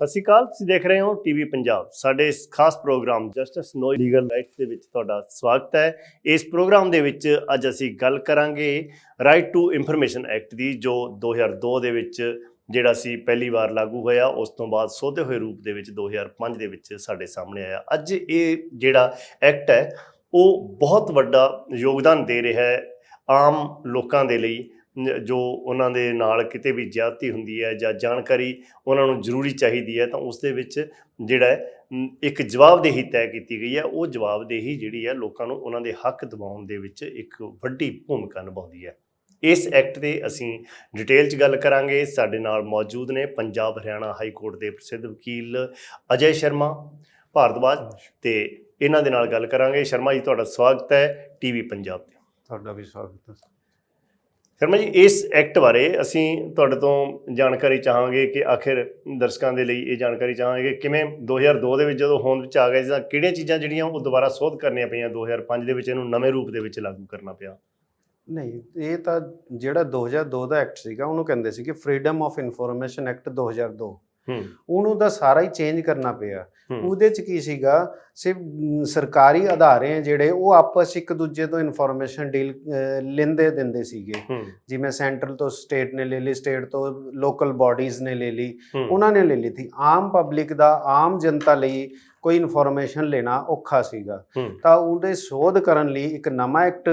ਸਤਿ ਸ਼੍ਰੀ ਅਕਾਲ, ਤੁਸੀਂ ਦੇਖ ਰਹੇ ਹੋ ਟੀਵੀ ਪੰਜਾਬ। ਸਾਡੇ ਇਸ ਖਾਸ ਪ੍ਰੋਗਰਾਮ ਜਸਟਿਸ ਨੋ ਲੀਗਲ ਰਾਈਟਸ ਦੇ ਵਿੱਚ ਤੁਹਾਡਾ ਸਵਾਗਤ ਹੈ। ਇਸ ਪ੍ਰੋਗਰਾਮ ਦੇ ਵਿੱਚ ਅੱਜ ਅਸੀਂ ਗੱਲ ਕਰਾਂਗੇ ਰਾਈਟ ਟੂ ਇਨਫੋਰਮੇਸ਼ਨ ਐਕਟ ਦੀ, ਜੋ 2002 ਦੇ ਵਿੱਚ ਜਿਹੜਾ ਸੀ ਪਹਿਲੀ ਵਾਰ ਲਾਗੂ ਹੋਇਆ। ਉਸ ਤੋਂ ਬਾਅਦ ਸੋਧੇ ਹੋਏ ਰੂਪ ਦੇ ਵਿੱਚ 2005 ਦੇ ਵਿੱਚ ਸਾਡੇ ਸਾਹਮਣੇ ਆਇਆ। ਅੱਜ ਇਹ ਜਿਹੜਾ ਐਕਟ ਹੈ ਉਹ ਬਹੁਤ ਵੱਡਾ ਯੋਗਦਾਨ ਦੇ ਰਿਹਾ ਹੈ ਆਮ ਲੋਕਾਂ ਦੇ ਲਈ, ਜੋ ਉਹਨਾਂ ਦੇ ਨਾਲ ਕਿਤੇ ਵੀ ਜ਼ਿਆਦਤੀ ਹੁੰਦੀ ਹੈ ਜਾਂ ਜਾਣਕਾਰੀ ਉਹਨਾਂ ਨੂੰ ਜ਼ਰੂਰੀ ਚਾਹੀਦੀ ਹੈ, ਤਾਂ ਉਸ ਦੇ ਵਿੱਚ ਜਿਹੜਾ ਹੈ ਇੱਕ ਜਵਾਬਦੇਹੀ ਤੈਅ ਕੀਤੀ ਗਈ ਹੈ। ਉਹ ਜਵਾਬਦੇਹੀ ਜਿਹੜੀ ਹੈ ਲੋਕਾਂ ਨੂੰ ਉਹਨਾਂ ਦੇ ਹੱਕ ਦਿਵਾਉਣ ਦੇ ਵਿੱਚ ਇੱਕ ਵੱਡੀ ਭੂਮਿਕਾ ਨਿਭਾਉਂਦੀ ਹੈ। ਇਸ ਐਕਟ 'ਤੇ ਅਸੀਂ ਡਿਟੇਲ 'ਚ ਗੱਲ ਕਰਾਂਗੇ। ਸਾਡੇ ਨਾਲ ਮੌਜੂਦ ਨੇ ਪੰਜਾਬ ਹਰਿਆਣਾ ਹਾਈ ਕੋਰਟ ਦੇ ਪ੍ਰਸਿੱਧ ਵਕੀਲ ਅਜੇ ਸ਼ਰਮਾ ਭਾਰਦਵਾਜ, ਤੇ ਇਹਨਾਂ ਦੇ ਨਾਲ ਗੱਲ ਕਰਾਂਗੇ। ਸ਼ਰਮਾ ਜੀ, ਤੁਹਾਡਾ ਸਵਾਗਤ ਹੈ ਟੀਵੀ ਪੰਜਾਬ 'ਤੇ। ਤੁਹਾਡਾ ਵੀ ਸਵਾਗਤ ਹੈ ਸ਼ਰਮਾ ਜੀ, ਇਸ ਐਕਟ ਬਾਰੇ ਅਸੀਂ ਤੁਹਾਡੇ ਤੋਂ ਜਾਣਕਾਰੀ ਚਾਹਾਂਗੇ ਕਿ ਆਖਿਰ ਦਰਸ਼ਕਾਂ ਦੇ ਲਈ ਇਹ ਜਾਣਕਾਰੀ ਚਾਹਾਂਗੇ ਕਿ ਕਿਵੇਂ 2002 ਦੇ ਵਿੱਚ ਜਦੋਂ ਹੋਂਦ ਵਿੱਚ ਆ ਗਏ ਤਾਂ ਕਿਹੜੀਆਂ ਚੀਜ਼ਾਂ ਜਿਹੜੀਆਂ ਉਹ ਦੁਬਾਰਾ ਸੋਧ ਕਰਨੀਆਂ ਪਈਆਂ, 2005 ਦੇ ਵਿੱਚ ਇਹਨੂੰ ਨਵੇਂ ਰੂਪ ਦੇ ਵਿੱਚ ਲਾਗੂ ਕਰਨਾ ਪਿਆ। ਨਹੀਂ, ਇਹ ਤਾਂ ਜਿਹੜਾ 2002 ਦਾ ਐਕਟ ਸੀਗਾ ਉਹਨੂੰ ਕਹਿੰਦੇ ਸੀ ਕਿ ਫਰੀडम ਆਫ ਇਨਫੋਰਮੇਸ਼ਨ ਐਕਟ 2002। ਉਹਨੂੰ ਤਾਂ ਸਾਰਾ ਹੀ ਚੇਂਜ ਕਰਨਾ ਪਿਆ। ਉਹਦੇ ਚ ਕੀ ਸੀਗਾ, ਸਿਰਫ ਸਰਕਾਰੀ ਅਦਾਰੇ ਜਿਹੜੇ ਉਹ ਆਪਸ ਇੱਕ ਦੂਜੇ ਤੋਂ ਇਨਫੋਰਮੇਸ਼ਨ ਲੈਂਦੇ ਦਿੰਦੇ ਸੀਗੇ। ਜਿਵੇਂ ਸੈਂਟਰਲ ਤੋਂ ਸਟੇਟ ਨੇ ਲੈ ਲਈ, ਸਟੇਟ ਤੋਂ ਲੋਕਲ ਬਾਡੀਜ਼ ਨੇ ਲੈ ਲਈ, ਉਹਨਾਂ ਨੇ ਲੈ ਲਈ ਸੀ। ਆਮ ਪਬਲਿਕ ਦਾ, ਆਮ ਜਨਤਾ ਲਈ ਕੋਈ ਇਨਫੋਰਮੇਸ਼ਨ ਲੈਣਾ ਔਖਾ ਸੀਗਾ। ਤਾਂ ਉਹਦੇ ਸੋਧ ਕਰਨ ਲਈ ਇੱਕ ਨਵਾਂ ਐਕਟ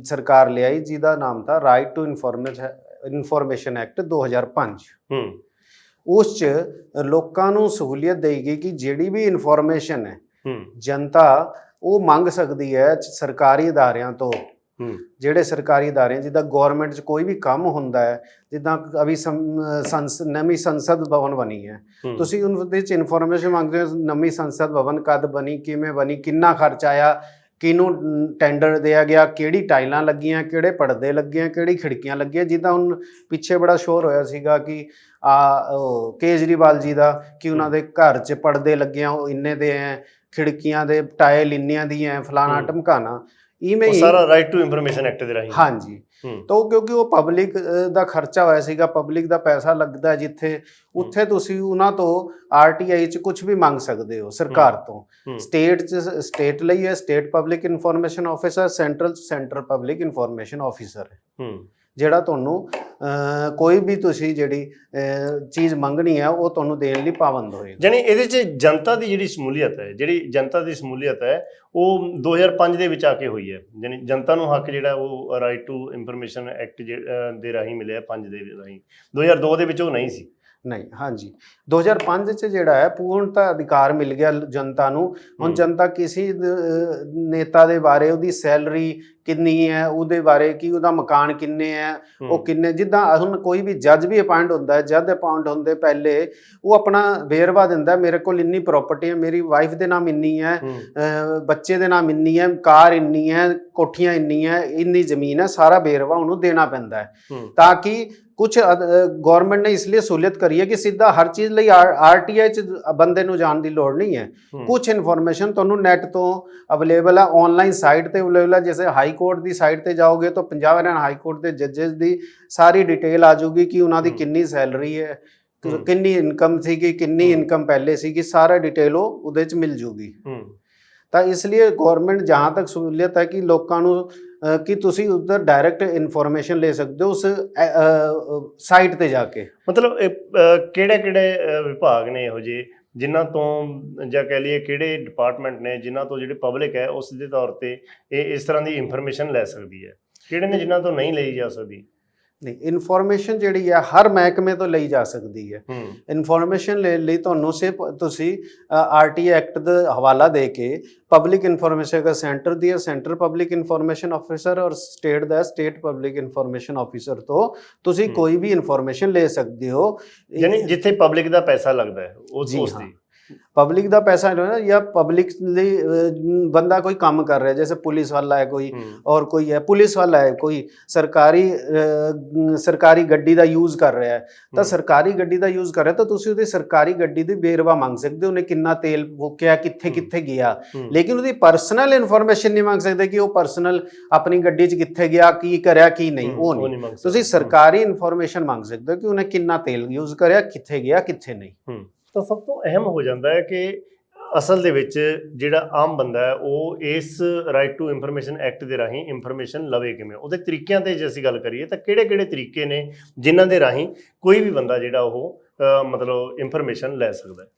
ਸਰਕਾਰ ਲਿਆਈ ਜਿਹਦਾ ਨਾਮ था ਰਾਈਟ ਟੂ ਇਨਫੋਰਮੇਸ਼ਨ ਐਕਟ 2005। ਉਸ 'ਚ ਲੋਕਾਂ ਨੂੰ ਸਹੂਲੀਅਤ ਦੇਈ ਗਈ ਕਿ ਜਿਹੜੀ ਵੀ ਇਨਫੋਰਮੇਸ਼ਨ ਹੈ ਜਨਤਾ ਉਹ ਮੰਗ ਸਕਦੀ ਹੈ ਸਰਕਾਰੀ ਅਦਾਰਿਆਂ ਤੋਂ। ਜਿਹੜੇ ਸਰਕਾਰੀ ਅਦਾਰੇ ਜਿੱਦਾਂ ਗੌਰਮੈਂਟ 'ਚ ਕੋਈ ਵੀ ਕੰਮ ਹੁੰਦਾ ਹੈ, ਜਿੱਦਾਂ ਅਭੀ ਨਵੀਂ ਸੰਸਦ ਭਵਨ ਬਣੀ ਹੈ, ਤੁਸੀਂ ਉਹਦੇ 'ਚ ਇਨਫੋਰਮੇਸ਼ਨ ਮੰਗਦੇ ਹੋ ਨਵੀਂ ਸੰਸਦ ਭਵਨ ਕਦ ਬਣੀ, ਕਿਵੇਂ ਬਣੀ, ਕਿੰਨਾ ਖਰਚ ਆਇਆ, ਕਿਹਨੂੰ ਟੈਂਡਰ ਦਿਆ ਗਿਆ, ਕਿਹੜੀ ਟਾਈਲਾਂ ਲੱਗੀਆਂ, ਕਿਹੜੇ ਪਰਦੇ ਲੱਗੇ ਆ, ਕਿਹੜੀ ਖਿੜਕੀਆਂ ਲੱਗੀਆਂ। ਜਿੱਦਾਂ ਹੁਣ ਪਿੱਛੇ ਬੜਾ ਸ਼ੋਰ ਹੋਇਆ ਸੀਗਾ ਕਿ ਕੇਜਰੀਵਾਲ ਜੀ ਦਾ, ਕਿ ਉਹਨਾਂ ਦੇ ਘਰ 'ਚ ਪਰਦੇ ਲੱਗੇ ਆ, ਉਹ ਇੰਨੇ ਦੇ ਹੈ, ਖਿੜਕੀਆਂ ਦੇ ਟਾਇਲ ਇੰਨੀਆਂ ਦੀ ਹੈ, ਫਲਾਣਾ ਢਮਕਾਣਾ। ਇਵੇਂ ਹੀ ਸਾਰਾ ਰਾਈਟ ਟੂ ਇਨਫੋਰਮੇਸ਼ਨ ਐਕਟ ਦੇ ਰਾਹੀਂ। ਹਾਂਜੀ, ਤਾਂ ਕਿਉਂਕਿ ਉਹ ਪਬਲਿਕ ਦਾ ਖਰਚਾ ਹੋਇਆ ਸੀਗਾ, ਪਬਲਿਕ ਦਾ ਪੈਸਾ ਲੱਗਦਾ ਜਿੱਥੇ, ਉੱਥੇ ਤੁਸੀਂ ਉਹਨਾਂ ਤੋਂ RTI 'ਚ ਕੁਝ ਵੀ ਮੰਗ ਸਕਦੇ ਹੋ ਸਰਕਾਰ ਤੋਂ। ਸਟੇਟ 'ਚ ਸਟੇਟ ਲਈ ਹੈ state public information officer, central 'ਚ ਸੈਂਟਰਲ ਪਬਲਿਕ ਇਨਫੋਰਮੇਸ਼ਨ ਆਫਿਸਰ ਹੈ, ਜਿਹੜਾ ਤੁਹਾਨੂੰ ਕੋਈ ਵੀ ਤੁਸੀਂ ਜਿਹੜੀ ਚੀਜ਼ ਮੰਗਣੀ ਹੈ ਉਹ ਤੁਹਾਨੂੰ ਦੇਣ ਲਈ ਪਾਬੰਦ ਹੋਏਗਾ। ਜਾਨੀ ਇਹਦੇ 'ਚ ਜਨਤਾ ਦੀ ਜਿਹੜੀ ਸ਼ਮੂਲੀਅਤ ਹੈ, ਜਿਹੜੀ ਜਨਤਾ ਦੀ ਸ਼ਮੂਲੀਅਤ ਹੈ ਉਹ 2005 ਦੇ ਵਿੱਚ ਆ ਕੇ ਹੋਈ ਹੈ। ਜਾਨੀ ਜਨਤਾ ਨੂੰ ਹੱਕ ਜਿਹੜਾ ਉਹ ਰਾਈਟ ਟੂ ਇਨਫੋਰਮੇਸ਼ਨ ਐਕਟ ਦੇ ਰਾਹੀਂ ਮਿਲਿਆ, 5 ਦੇ ਰਾਹੀਂ। 2002 ਦੇ ਵਿੱਚ ਉਹ ਨਹੀਂ ਸੀ। ਨਹੀਂ, ਹਾਂਜੀ, 2005 'ਚ ਜਿਹੜਾ ਹੈ ਪੂਰਨਤਾ ਅਧਿਕਾਰ ਮਿਲ ਗਿਆ ਜਨਤਾ ਨੂੰ। ਹੁਣ ਜਨਤਾ ਕਿਸੇ ਨੇਤਾ ਦੇ ਬਾਰੇ, ਉਹਦੀ ਸੈਲਰੀ ਕਿੰਨੀ ਹੈ, ਉਹਦੇ ਬਾਰੇ ਕਿ ਉਹਦਾ ਮਕਾਨ ਕਿੰਨੇ ਹੈ, ਉਹ ਕਿੰਨੇ, ਜਿੱਦਾਂ ਹੁਣ ਕੋਈ ਵੀ ਜੱਜ ਵੀ ਅਪਾਇੰਟ ਹੁੰਦਾ ਹੈ, ਜੱਜ ਅਪਾਇੰਟ ਹੁੰਦੇ ਪਹਿਲੇ ਉਹ ਆਪਣਾ ਵੇਰਵਾ ਦਿੰਦਾ, ਮੇਰੇ ਕੋਲ ਇੰਨੀ ਪ੍ਰਾਪਰਟੀ ਹੈ, ਮੇਰੀ ਵਾਈਫ ਦੇ ਨਾਮ ਇੰਨੀ ਹੈ, ਬੱਚੇ ਦੇ ਨਾਮ ਇੰਨੀ ਹੈ, ਕਾਰ ਇੰਨੀ ਹੈ, ਕੋਠੀਆਂ ਇੰਨੀਆਂ, ਇੰਨੀ ਜ਼ਮੀਨ ਹੈ, ਸਾਰਾ ਵੇਰਵਾ ਉਹਨੂੰ ਦੇਣਾ ਪੈਂਦਾ ਹੈ। ਤਾਂ ਕਿ ਕੁਛ ਗੌਰਮੈਂਟ ਨੇ ਇਸ ਲਈ ਸਹੂਲੀਅਤ ਕਰੀ ਹੈ ਕਿ ਸਿੱਧਾ ਹਰ ਚੀਜ਼ ਲਈ RTI 'ਚ ਬੰਦੇ ਨੂੰ ਜਾਣ ਦੀ ਲੋੜ ਨਹੀਂ ਹੈ। ਕੁਛ ਇਨਫੋਰਮੇਸ਼ਨ ਤੁਹਾਨੂੰ ਨੈਟ ਤੋਂ ਅਵੇਲੇਬਲ ਹੈ, ਆਨਲਾਈਨ ਸਾਈਟ ਤੇ ਅਵੇਲੇਬਲ ਹੈ। ਜੈਸੇ ਹਾਈ ਕੋਰਟ ਦੀ ਸਾਈਟ ਤੇ ਜਾਓਗੇ ਤਾਂ ਪੰਜਾਬ ਹਰਿਆਣਾ ਹਾਈ ਕੋਰਟ ਦੇ ਜੱਜਸ ਦੀ ਸਾਰੀ ਡਿਟੇਲ ਆ ਜਾਊਗੀ ਕਿ ਉਹਨਾਂ ਦੀ ਕਿੰਨੀ ਸੈਲਰੀ ਹੈ, ਕਿੰਨੀ ਇਨਕਮ ਸੀਗੀ, ਕਿੰਨੀ ਇਨਕਮ ਪਹਿਲੇ ਸੀਗੀ, ਸਾਰਾ ਡਿਟੇਲ ਉਹ ਉਹਦੇ 'ਚ ਮਿਲ ਜੂਗੀ। ਤਾਂ ਇਸ ਲਈ ਗੌਰਮੈਂਟ ਜਹਾਂ ਤੱਕ ਸਹੂਲੀਅਤ ਹੈ ਕਿ ਲੋਕਾਂ ਨੂੰ ਕਿ ਤੁਸੀਂ ਉੱਧਰ ਡਾਇਰੈਕਟ ਇਨਫੋਰਮੇਸ਼ਨ ਲੈ ਸਕਦੇ ਹੋ ਉਸ ਸਾਈਟ ਤੇ ਜਾ ਕੇ। ਮਤਲਬ ਕਿਹੜੇ ਕਿਹੜੇ ਵਿਭਾਗ ਨੇ ਇਹੋ ਜਿਹੇ ਜਿਨ੍ਹਾਂ ਤੋਂ, ਜਾਂ ਕਹਿ ਲਈਏ ਕਿਹੜੇ ਡਿਪਾਰਟਮੈਂਟ ਨੇ ਜਿਨ੍ਹਾਂ ਤੋਂ ਜਿਹੜੀ ਪਬਲਿਕ ਹੈ ਉਸ ਦੇ ਤੌਰ ਤੇ ਇਹ ਇਸ ਤਰ੍ਹਾਂ ਦੀ ਇਨਫੋਰਮੇਸ਼ਨ ਲੈ ਸਕਦੀ ਹੈ? ਕਿਹੜੇ ਨੇ ਜਿਨ੍ਹਾਂ ਤੋਂ ਨਹੀਂ ਲਈ ਜਾ ਸਕਦੀ? ਨਹੀਂ, ਇਨਫੋਰਮੇਸ਼ਨ ਜਿਹੜੀ ਹੈ ਹਰ ਮਹਿਕਮੇ ਤੋਂ ਲਈ ਜਾ ਸਕਦੀ ਹੈ। ਇਨਫੋਰਮੇਸ਼ਨ ਲੈਣ ਲਈ ਤੁਹਾਨੂੰ ਸਿਰਫ ਤੁਸੀਂ RTI ਐਕਟ ਦਾ ਹਵਾਲਾ ਦੇ ਕੇ ਪਬਲਿਕ ਇਨਫੋਰਮੇਸ਼ਨ ਅਗਰ ਸੈਂਟਰ ਦੀ ਹੈ ਸੈਂਟਰ ਪਬਲਿਕ ਇਨਫੋਰਮੇਸ਼ਨ ਆਫਿਸਰ, ਔਰ ਸਟੇਟ ਦਾ ਸਟੇਟ ਪਬਲਿਕ ਇਨਫੋਰਮੇਸ਼ਨ ਆਫਿਸਰ ਤੋਂ ਤੁਸੀਂ ਕੋਈ ਵੀ ਇਨਫੋਰਮੇਸ਼ਨ ਲੈ ਸਕਦੇ ਹੋ। ਯਾਨੀ ਜਿੱਥੇ ਪਬਲਿਕ ਦਾ ਪੈਸਾ ਲੱਗਦਾ ਹੈ ਉਸ ਦੀ पब्लिक का पैसा जो है ना, या पब्लिक बंदा कोई काम कर रहा है, जैसे पुलिस वाला है कोई और कोई है पुलिस वाला है कोई सरकारी गड्डी का यूज़ कर रहा है, तो सरकारी गड्डी का यूज़ कर रहा है तो तुसी उहदी सरकारी गड्डी दी बेरवा मांग सकते हो, उन्हें कितना तेल फूकिया कित्थे कित्थे गया, लेकिन उहदी पर्सनल इन्फॉर्मेशन नहीं मांग सकते कि वो पर्सनल अपनी गड्डी च कित्थे गया की करया की नहीं, वो नहीं। तुसी सरकारी इन्फॉर्मेशन मांग सकते हो कि उन्हें कितना तेल यूज़ करया कित्थे गया कित्थे नहीं। ਤਾਂ ਸਭ ਤੋਂ ਅਹਿਮ ਹੋ ਜਾਂਦਾ ਹੈ ਕਿ ਅਸਲ ਦੇ ਵਿੱਚ ਜਿਹੜਾ ਆਮ ਬੰਦਾ ਹੈ ਉਹ ਇਸ ਰਾਈਟ ਟੂ ਇਨਫੋਰਮੇਸ਼ਨ ਐਕਟ ਦੇ ਰਾਹੀਂ ਇਨਫੋਰਮੇਸ਼ਨ ਲਵੇ ਕਿਵੇਂ, ਉਹਦੇ ਤਰੀਕਿਆਂ ਤੇ ਜੇ ਅਸੀਂ ਗੱਲ ਕਰੀਏ ਤਾਂ ਕਿਹੜੇ-ਕਿਹੜੇ ਤਰੀਕੇ ਨੇ ਜਿਨ੍ਹਾਂ ਦੇ ਰਾਹੀਂ ਕੋਈ ਵੀ ਬੰਦਾ ਜਿਹੜਾ ਉਹ ਮਤਲਬ ਇਨਫੋਰਮੇਸ਼ਨ ਲੈ ਸਕਦਾ ਹੈ।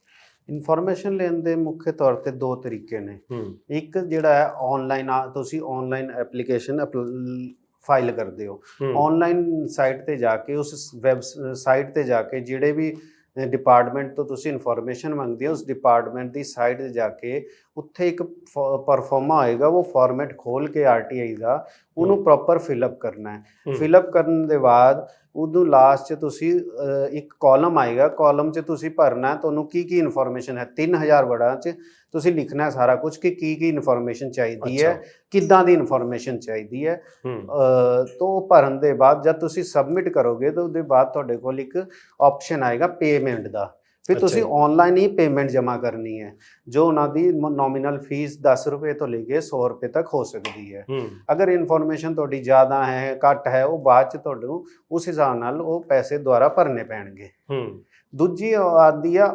ਇਨਫੋਰਮੇਸ਼ਨ ਲੈਣ ਦੇ ਮੁੱਖ ਤੌਰ ਤੇ ਦੋ ਤਰੀਕੇ ਨੇ। ਇੱਕ ਜਿਹੜਾ ਹੈ ਆਨਲਾਈਨ, ਤੁਸੀਂ ਆਨਲਾਈਨ ਐਪਲੀਕੇਸ਼ਨ ਫਾਈਲ ਕਰਦੇ ਹੋ, ਆਨਲਾਈਨ ਸਾਈਟ ਤੇ ਜਾ ਕੇ ਉਸ ਵੈਬ ਸਾਈਟ ਤੇ ਜਾ ਕੇ ਜਿਹੜੇ ਵੀ ਡਿਪਾਰਟਮੈਂਟ ਤੋਂ ਤੁਸੀਂ ਇਨਫੋਰਮੇਸ਼ਨ ਮੰਗਦੇ ਹੋ ਉਸ ਡਿਪਾਰਟਮੈਂਟ ਦੀ ਸਾਈਟ ਤੇ ਜਾ ਕੇ ਉੱਥੇ ਇੱਕ ਪਰਫਾਰਮਾ ਆਏਗਾ, ਉਹ ਫਾਰਮੈਟ ਖੋਲ ਕੇ ਆਰਟੀਆਈ ਦਾ ਉਹਨੂੰ ਪ੍ਰੋਪਰ ਫਿਲਅਪ ਕਰਨਾ ਹੈ। ਫਿਲਅਪ ਕਰਨ ਦੇ ਬਾਅਦ ਉਦੋਂ ਲਾਸਟ 'ਚ ਤੁਸੀਂ ਇੱਕ ਕਾਲਮ ਆਏਗਾ, ਕਾਲਮ 'ਚ ਤੁਸੀਂ ਭਰਨਾ ਤੁਹਾਨੂੰ ਕੀ ਇਨਫੋਰਮੇਸ਼ਨ ਹੈ, 3000 ਵਰਡਾਂ 'ਚ ਤੁਸੀਂ ਲਿਖਣਾ ਸਾਰਾ ਕੁਝ ਕਿ ਕੀ ਇਨਫੋਰਮੇਸ਼ਨ ਚਾਹੀਦੀ ਹੈ, ਕਿੱਦਾਂ ਦੀ ਇਨਫੋਰਮੇਸ਼ਨ ਚਾਹੀਦੀ ਹੈ। ਤੋਂ ਭਰਨ ਦੇ ਬਾਅਦ ਜਦ ਤੁਸੀਂ ਸਬਮਿਟ ਕਰੋਗੇ ਤਾਂ ਉਹਦੇ ਬਾਅਦ ਤੁਹਾਡੇ ਕੋਲ ਇੱਕ ਆਪਸ਼ਨ ਆਏਗਾ ਪੇਮੈਂਟ ਦਾ। ਫਿਰ ਤੁਸੀਂ ਆਨਲਾਈਨ ਹੀ ਪੇਮੈਂਟ ਜਮ੍ਹਾਂ ਕਰਨੀ ਹੈ, ਜੋ ਉਹਨਾਂ ਦੀ ਨੋਮੀਨਲ ਫੀਸ 10 ਰੁਪਏ ਤੋਂ ਲੈ ਕੇ 100 ਰੁਪਏ ਤੱਕ ਹੋ ਸਕਦੀ ਹੈ। ਅਗਰ ਇਨਫੋਰਮੇਸ਼ਨ ਤੁਹਾਡੀ ਜ਼ਿਆਦਾ ਹੈ ਘੱਟ ਹੈ ਉਹ ਬਾਅਦ 'ਚ ਤੁਹਾਨੂੰ ਉਸ ਹਿਸਾਬ ਨਾਲ ਉਹ ਪੈਸੇ ਦੁਆਰਾ ਭਰਨੇ ਪੈਣਗੇ। ਦੂਜੀ ਆਉਂਦੀ ਆ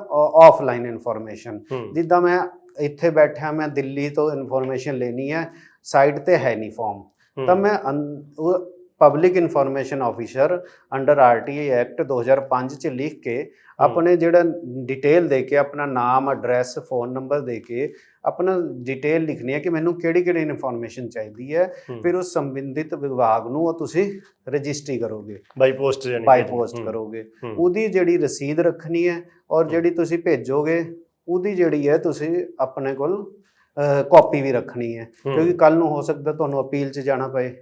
ਆਫਲਾਈਨ ਇਨਫੋਰਮੇਸ਼ਨ, ਜਿੱਦਾਂ ਮੈਂ ਇੱਥੇ ਬੈਠਾ ਮੈਂ ਦਿੱਲੀ ਤੋਂ ਇਨਫੋਰਮੇਸ਼ਨ ਲੈਣੀ ਹੈ, ਸਾਈਟ ਤੇ ਹੈ ਨਹੀਂ ਫਾਰਮ, ਤਾਂ ਮੈਂ public information officer under RTI act 2005 'ਚ ਲਿਖ ਕੇ ਆਪਣੇ ਜਿਹੜਾ ਡਿਟੇਲ ਦੇ ਕੇ ਆਪਣਾ ਨਾਮ, ਐਡਰੈਸ, ਫੋਨ ਨੰਬਰ ਦੇ ਕੇ ਆਪਣਾ ਡਿਟੇਲ ਲਿਖਣੀ ਹੈ ਕਿ ਮੈਨੂੰ ਕਿਹੜੀ ਇਨਫੋਰਮੇਸ਼ਨ ਚਾਹੀਦੀ ਹੈ। ਫਿਰ ਉਸ ਸੰਬੰਧਿਤ ਵਿਭਾਗ ਨੂੰ ਉਹ ਤੁਸੀਂ ਰਜਿਸਟਰੀ ਕਰੋਗੇ, ਬਾਈ ਪੋਸਟ ਕਰੋਗੇ। ਉਹਦੀ ਜਿਹੜੀ ਰਸੀਦ ਰੱਖਣੀ ਹੈ ਔਰ ਜਿਹੜੀ ਤੁਸੀਂ ਭੇਜੋਗੇ ਉਹਦੀ ਜਿਹੜੀ ਹੈ ਤੁਸੀਂ ਆਪਣੇ ਕੋਲ ਕਾਪੀ ਵੀ ਰੱਖਣੀ ਹੈ, ਕਿਉਂਕਿ ਕੱਲ ਨੂੰ ਹੋ ਸਕਦਾ ਤੁਹਾਨੂੰ ਅਪੀਲ 'ਚ ਜਾਣਾ ਪਏ।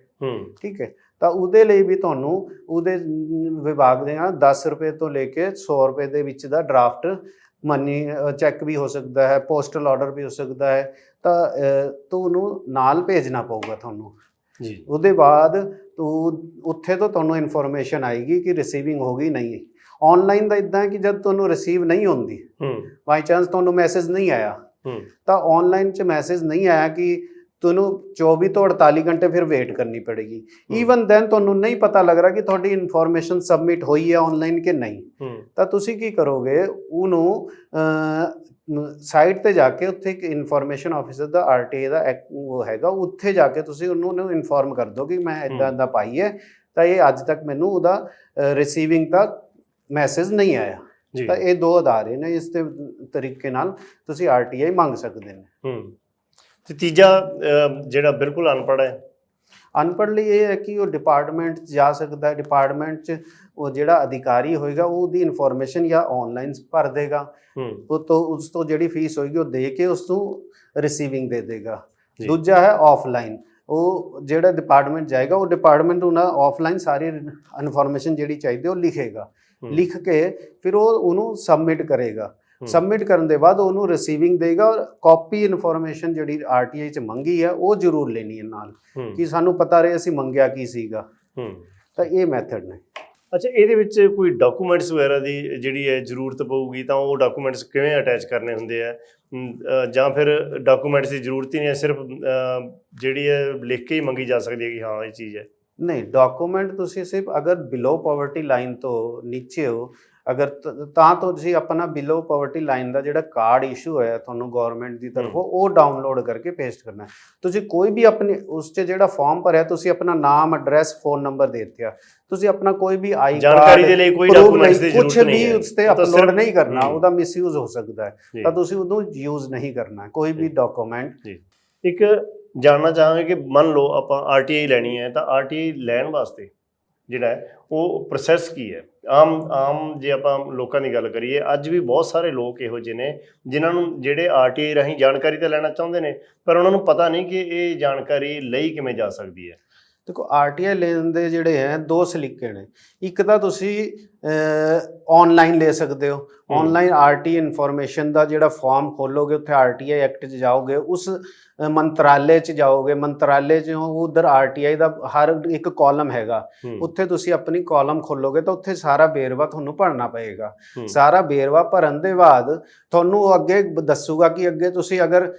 ਠੀਕ ਹੈ, ਤਾਂ ਉਹਦੇ ਲਈ ਵੀ ਤੁਹਾਨੂੰ ਉਹਦੇ ਵਿਭਾਗ ਦੇ ਨਾਲ 10 ਰੁਪਏ ਤੋਂ ਲੈ ਕੇ 100 ਰੁਪਏ ਦੇ ਵਿੱਚ ਦਾ ਡਰਾਫਟ ਮਨੀ ਚੈੱਕ ਵੀ ਹੋ ਸਕਦਾ ਹੈ, ਪੋਸਟਲ ਆਰਡਰ ਵੀ ਹੋ ਸਕਦਾ ਹੈ, ਤਾਂ ਉਹਨੂੰ ਨਾਲ ਭੇਜਣਾ ਪਊਗਾ ਤੁਹਾਨੂੰ ਜੀ। ਉਹਦੇ ਬਾਅਦ ਉੱਥੇ ਤੋਂ ਤੁਹਾਨੂੰ ਇਨਫੋਰਮੇਸ਼ਨ ਆਏਗੀ ਕਿ ਰਿਸੀਵਿੰਗ ਹੋ ਗਈ ਨਹੀਂ। ਆਨਲਾਈਨ ਦਾ ਇਦਾਂ ਕਿ ਜਦ ਤੁਹਾਨੂੰ ਰਿਸੀਵ ਨਹੀਂ ਹੁੰਦੀ, ਬਾਈ ਚਾਂਸ ਤੁਹਾਨੂੰ ਮੈਸੇਜ ਨਹੀਂ ਆਇਆ, ਤਾਂ ਆਨਲਾਈਨ 'ਚ ਮੈਸੇਜ ਨਹੀਂ ਆਇਆ ਕਿ ਤੁਹਾਨੂੰ 24 ਤੋਂ 48 ਘੰਟੇ ਫਿਰ ਵੇਟ ਕਰਨੀ ਪੜੇਗੀ। ਈਵਨ ਦੈਨ ਤੁਹਾਨੂੰ ਨਹੀਂ ਪਤਾ ਲੱਗ ਰਿਹਾ ਕਿ ਤੁਹਾਡੀ ਇਨਫੋਰਮੇਸ਼ਨ ਸਬਮਿਟ ਹੋਈ ਹੈ ਆਨਲਾਈਨ ਕਿ ਨਹੀਂ, ਤਾਂ ਤੁਸੀਂ ਕੀ ਕਰੋਗੇ, ਉਹਨੂੰ ਸਾਈਟ ਤੇ ਜਾ ਕੇ ਉੱਥੇ ਇੱਕ ਇਨਫੋਰਮੇਸ਼ਨ ਆਫਿਸਰ ਦਾ ਆਰਟੀਆਈ ਦਾ ਉਹ ਹੈਗਾ, ਉੱਥੇ ਜਾ ਕੇ ਤੁਸੀਂ ਉਹਨੂੰ ਇਨਫੋਰਮ ਕਰ ਦਿਓ ਕਿ ਮੈਂ ਇੱਦਾਂ ਪਾਈ ਹੈ, ਤਾਂ ਇਹ ਅੱਜ ਤੱਕ ਮੈਨੂੰ ਉਹਦਾ ਰਿਸੀਵਿੰਗ ਦਾ ਮੈਸੇਜ ਨਹੀਂ ਆਇਆ। ਤਾਂ ਇਹ ਦੋ ਅਦਾਰੇ ਨੇ, ਇਸ ਦੇ ਤਰੀਕੇ ਨਾਲ ਤੁਸੀਂ ਆਰਟੀਆਈ ਮੰਗ ਸਕਦੇ ਨੇ। ਤੇ ਤੀਜਾ ਜਿਹੜਾ ਬਿਲਕੁਲ ਅਨਪੜ੍ਹ ਹੈ, ਅਨਪੜ੍ਹ ਲਈ ਇਹ ਹੈ ਕਿ ਉਹ ਡਿਪਾਰਟਮੈਂਟ 'ਚ ਜਾ ਸਕਦਾ ਹੈ, ਡਿਪਾਰਟਮੈਂਟ 'ਚ ਉਹ ਜਿਹੜਾ ਅਧਿਕਾਰੀ ਹੋਏਗਾ ਉਹਦੀ ਇਨਫੋਰਮੇਸ਼ਨ ਜਾਂ ਆਨਲਾਈਨ ਭਰ ਦੇਗਾ, ਉਸ ਤੋਂ ਜਿਹੜੀ ਫੀਸ ਹੋਏਗੀ ਉਹ ਦੇ ਕੇ ਉਸ ਨੂੰ ਰਿਸੀਵਿੰਗ ਦੇ ਦੇਗਾ। ਦੂਜਾ ਹੈ ਆਫਲਾਈਨ, ਉਹ ਜਿਹੜਾ ਡਿਪਾਰਟਮੈਂਟ ਜਾਏਗਾ ਉਹ ਡਿਪਾਰਟਮੈਂਟ ਉਹਨਾਂ ਆਫਲਾਈਨ ਸਾਰੀ ਇਨਫੋਰਮੇਸ਼ਨ ਜਿਹੜੀ ਚਾਹੀਦੀ ਉਹ ਲਿਖੇਗਾ, ਲਿਖ ਕੇ ਫਿਰ ਉਹ ਉਹਨੂੰ ਸਬਮਿਟ ਕਰੇਗਾ। ਸਬਮਿਟ ਕਰਨ ਦੇ ਬਾਅਦ ਉਹਨੂੰ ਰਿਸੀਵਿੰਗ ਦੇਗਾ ਔਰ ਕਾਪੀ ਇਨਫੋਰਮੇਸ਼ਨ ਜਿਹੜੀ ਆਰਟੀਆਈ 'ਚ ਮੰਗੀ ਹੈ ਉਹ ਜ਼ਰੂਰ ਲੈਣੀ ਹੈ ਨਾਲ, ਕਿ ਸਾਨੂੰ ਪਤਾ ਰਹੇ ਅਸੀਂ ਮੰਗਿਆ ਕੀ ਸੀਗਾ। ਤਾਂ ਇਹ ਮੈਥਡ ਨੇ। ਅੱਛਾ, ਇਹਦੇ ਵਿੱਚ ਕੋਈ ਡਾਕੂਮੈਂਟਸ ਵਗੈਰਾ ਦੀ ਜਿਹੜੀ ਹੈ ਜ਼ਰੂਰਤ ਪਊਗੀ, ਤਾਂ ਉਹ ਡਾਕੂਮੈਂਟਸ ਕਿਵੇਂ ਅਟੈਚ ਕਰਨੇ ਹੁੰਦੇ ਆ, ਜਾਂ ਫਿਰ ਡਾਕੂਮੈਂਟਸ ਦੀ ਜ਼ਰੂਰਤ ਹੀ ਨਹੀਂ ਹੈ, ਸਿਰਫ ਜਿਹੜੀ ਹੈ ਲਿਖ ਕੇ ਹੀ ਮੰਗੀ ਜਾ ਸਕਦੀ ਹੈ ਕਿ ਹਾਂ ਇਹ ਚੀਜ਼ ਹੈ? ਨਹੀਂ, ਡਾਕੂਮੈਂਟ ਤੁਸੀਂ ਸਿਰਫ ਅਗਰ ਬਿਲੋ ਪਾਵਰਟੀ ਲਾਈਨ ਤੋਂ ਨੀਚੇ ਹੋ, ਅਗਰ ਤਾਂ ਤੁਸੀਂ ਆਪਣਾ ਬਿਲੋ ਪਾਵਰਟੀ ਲਾਈਨ ਦਾ ਜਿਹੜਾ ਕਾਰਡ ਇਸ਼ੂ ਹੋਇਆ ਤੁਹਾਨੂੰ ਗਵਰਨਮੈਂਟ ਦੀ ਤਰਫੋਂ ਉਹ ਡਾਊਨਲੋਡ ਕਰਕੇ ਪੇਸਟ ਕਰਨਾ। ਤੁਸੀਂ ਕੋਈ ਵੀ ਆਪਣੇ ਉਸ 'ਚ ਜਿਹੜਾ ਫਾਰਮ ਭਰਿਆ ਤੁਸੀਂ ਆਪਣਾ ਨਾਮ, ਐਡਰੈਸ, ਫੋਨ ਨੰਬਰ ਦੇ ਦਿੱਤਾ, ਤੁਸੀਂ ਆਪਣਾ ਕੋਈ ਵੀ ਆਈ ਜਾਣਕਾਰੀ ਦੇ ਲਈ ਕੋਈ ਡਾਕੂਮੈਂਟਸ ਦੀ ਜ਼ਰੂਰਤ ਨਹੀਂ ਹੈ, ਕੁਝ ਵੀ ਉਸ 'ਤੇ ਅਪਲੋਡ ਨਹੀਂ ਕਰਨਾ, ਉਹਦਾ ਮਿਸਯੂਜ਼ ਹੋ ਸਕਦਾ ਹੈ, ਤਾਂ ਤੁਸੀਂ ਉਹਨੂੰ ਯੂਜ਼ ਨਹੀਂ ਕਰਨਾ ਕੋਈ ਵੀ ਡਾਕੂਮੈਂਟ। ਇੱਕ ਜਾਣਨਾ ਚਾਹਾਂਗੇ ਕਿ ਮੰਨ ਲਓ ਆਪਾਂ ਆਰਟੀਆਈ ਲੈਣੀ ਹੈ, ਤਾਂ ਆਰਟੀਆਈ ਲੈਣ ਵਾਸਤੇ ਜਿਹੜਾ ਹੈ ਉਹ ਪ੍ਰੋਸੈਸ ਕੀ ਹੈ? ਆਮ ਜੇ ਆਪਾਂ ਲੋਕਾਂ ਦੀ ਗੱਲ ਕਰੀਏ, ਅੱਜ ਵੀ ਬਹੁਤ ਸਾਰੇ ਲੋਕ ਇਹੋ ਜਿਹੇ ਨੇ ਜਿਨ੍ਹਾਂ ਨੂੰ ਜਿਹੜੇ ਆਰਟੀਆਈ ਰਾਹੀਂ ਜਾਣਕਾਰੀ ਤਾਂ ਲੈਣਾ ਚਾਹੁੰਦੇ ਨੇ, ਪਰ ਉਹਨਾਂ ਨੂੰ ਪਤਾ ਨਹੀਂ ਕਿ ਇਹ ਜਾਣਕਾਰੀ ਲਈ ਕਿਵੇਂ ਜਾ ਸਕਦੀ ਹੈ। ਦੇਖੋ, ਆਰਟੀਆਈ ਲੈਣ ਦੇ ਜਿਹੜੇ ਹੈ ਦੋ ਸਲੀਕੇ ਨੇ। ਇੱਕ ਤਾਂ ਤੁਸੀਂ ਆਨਲਾਈਨ ਲੈ ਸਕਦੇ ਹੋ, ਆਨਲਾਈਨ ਆਰਟੀ ਇਨਫੋਰਮੇਸ਼ਨ ਦਾ ਜਿਹੜਾ ਫਾਰਮ ਖੋਲੋਗੇ, ਉੱਥੇ ਆਰਟੀਆਈ ਐਕਟ 'ਚ ਜਾਓਗੇ, ਉਸ ਮੰਤਰਾਲੇ 'ਚ ਜਾਓਗੇ, ਮੰਤਰਾਲੇ 'ਚ ਉਧਰ ਆਰਟੀਆਈ ਦਾ ਹਰ ਇੱਕ ਕਾਲਮ ਹੈਗਾ, ਉੱਥੇ ਤੁਸੀਂ ਆਪਣੀ ਕਾਲਮ ਖੋਲੋਗੇ ਤਾਂ ਉੱਥੇ ਸਾਰਾ ਵੇਰਵਾ ਤੁਹਾਨੂੰ ਭਰਨਾ ਪਏਗਾ। ਸਾਰਾ ਵੇਰਵਾ ਭਰਨ ਦੇ ਬਾਅਦ ਤੁਹਾਨੂੰ ਅੱਗੇ ਦੱਸੂਗਾ ਕਿ ਅੱਗੇ ਤੁਸੀਂ ਅਗਰ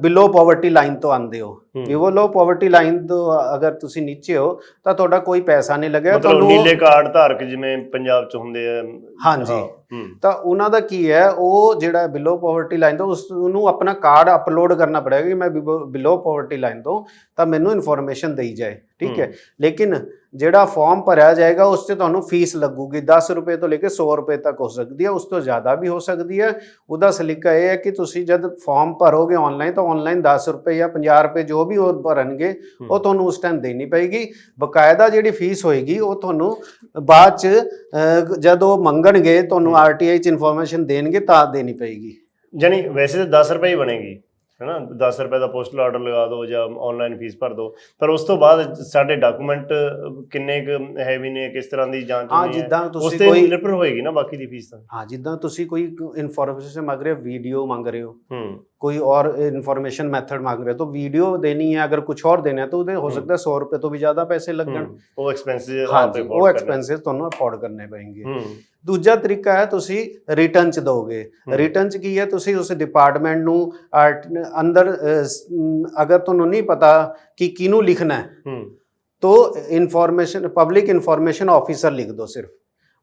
ਬਿਲੋ ਪਾਵਰਟੀ ਲਾਈਨ ਤੋਂ ਆਉਂਦੇ ਹੋ, ਬਿਲੋ ਪਾਵਰਟੀ ਲਾਈਨ ਤੋਂ ਅਗਰ ਤੁਸੀਂ ਨੀਚੇ ਹੋ ਤਾਂ ਤੁਹਾਡਾ ਕੋਈ ਪੈਸਾ ਨਹੀਂ ਲੱਗੇਗਾ। ਤੁਹਾਨੂੰ ਨੀਲੇ ਕਾਰਡ ਧਾਰਕ ਜਿਵੇਂ ਪੰਜਾਬ ਪੰਜਾਬ ਚ ਹੁੰਦੇ ਆ। ਹਾਂਜੀ। ਹੂੰ ਤਾਂ ਉਹਨਾਂ ਦਾ ਕੀ ਹੈ, ਉਹ ਜਿਹੜਾ ਬਿਲੋ ਪਾਵਰਟੀ ਲਾਈਨ ਤੋਂ ਉਸ ਨੂੰ ਆਪਣਾ ਕਾਰਡ ਅਪਲੋਡ ਕਰਨਾ ਪੜੇਗਾ ਕਿ ਮੈਂ ਬਿਲੋ ਪਾਵਰਟੀ ਲਾਈਨ ਤੋਂ, ਤਾਂ ਮੈਨੂੰ ਇਨਫੋਰਮੇਸ਼ਨ ਦੇਈ ਜਾਏ, ਠੀਕ ਹੈ। ਲੇਕਿਨ ਜਿਹੜਾ ਫਾਰਮ ਭਰਿਆ ਜਾਏਗਾ ਉਸ 'ਤੇ ਤੁਹਾਨੂੰ ਫੀਸ ਲੱਗੂਗੀ 10 ਰੁਪਏ ਤੋਂ ਲੈ ਕੇ 100 ਰੁਪਏ ਤੱਕ ਹੋ ਸਕਦੀ ਹੈ, ਉਸ ਤੋਂ ਜ਼ਿਆਦਾ ਵੀ ਹੋ ਸਕਦੀ ਹੈ। ਉਹਦਾ ਸਲੀਕਾ ਇਹ ਹੈ ਕਿ ਤੁਸੀਂ ਜਦ ਫਾਰਮ ਭਰੋਗੇ ਆਨਲਾਈਨ, ਤਾਂ ਆਨਲਾਈਨ 10 ਰੁਪਏ ਜਾਂ 50 ਰੁਪਏ ਜੋ ਵੀ ਉਹ ਭਰਨਗੇ ਉਹ ਤੁਹਾਨੂੰ ਉਸ ਟਾਈਮ ਦੇਣੀ ਪਏਗੀ। ਬਕਾਇਦਾ ਜਿਹੜੀ ਫੀਸ ਹੋਏਗੀ ਉਹ ਤੁਹਾਨੂੰ ਬਾਅਦ 'ਚ ਜਦ ਉਹ ਮੰਗਣਗੇ, ਤੁਹਾਨੂੰ RTI 'ਚ ਇਨਫੋਰਮੇਸ਼ਨ ਦੇਣਗੇ ਤਾਂ ਦੇਣੀ ਪਏਗੀ। ਜਾਨੀ ਵੈਸੇ ਤਾਂ 10 ਰੁਪਏ ਹੀ ਬਣੇਗੀ, ਹੈ ਨਾ, 10 ਰੁਪਏ ਦਾ ਪੋਸਟਲ ਆਰਡਰ ਲਗਾ ਦਿਓ ਜਾਂ ਆਨਲਾਈਨ ਫੀਸ ਭਰ ਦਿਓ। ਪਰ ਉਸ ਤੋਂ ਬਾਅਦ ਸਾਡੇ ਡਾਕੂਮੈਂਟ ਕਿੰਨੇ ਕੁ ਹੈਵੀ ਨੇ, ਕਿਸ ਤਰ੍ਹਾਂ ਦੀ ਜਾਂਚ ਹੋਣੀ ਹੈ, ਜਿੱਦਾਂ ਉਸ ਤੁਸੀਂ ਤੇ ਕੋਈ ਨਿਰਭਰ ਹੋਏਗੀ ਨਾ ਬਾਕੀ ਦੀ ਫੀਸ ਤਾਂ। ਹਾਂ, ਜਿੱਦਾਂ ਤੁਸੀਂ ਕੋਈ ਇਨਫੋਰਮੇਸ਼ਨ ਮੰਗ ਰਹੇ ਹੋ, ਵੀਡੀਓ ਮੰਗ ਰਹੇ ਹੋ, कोई हम्म। और इन्फॉर्मेशन मेथड मांग रहे हो, तो वीडियो देनी है, अगर कुछ और देना है तो हो सकता है 100 रुपए तो भी ज्यादा पैसे लग जाए। वो एक्सपेंसिव, हाँ जी, वो एक्सपेंसिव ਤੁਹਾਨੂੰ ਅਫੋਰਡ ਕਰਨੇ ਪੈਣਗੇ। ਦੂਜਾ ਤਰੀਕਾ ਹੈ ਤੁਸੀਂ ਰਿਟਰਨ ਚ ਦੋਗੇ। ਰਿਟਰਨ ਚ ਕੀ ਹੈ, ਤੁਸੀਂ ਉਸ ਡਿਪਾਰਟਮੈਂਟ ਨੂੰ ਅੰਦਰ ਅਗਰ ਤੁਹਾਨੂੰ ਨਹੀਂ ਪਤਾ ਕਿ ਕਿਹਨੂੰ ਲਿਖਣਾ ਹੈ, तो ਇਨਫੋਰਮੇਸ਼ਨ ਪਬਲਿਕ ਇਨਫੋਰਮੇਸ਼ਨ ਆਫੀਸਰ ਲਿਖ ਦੋ। ਸਿਰਫ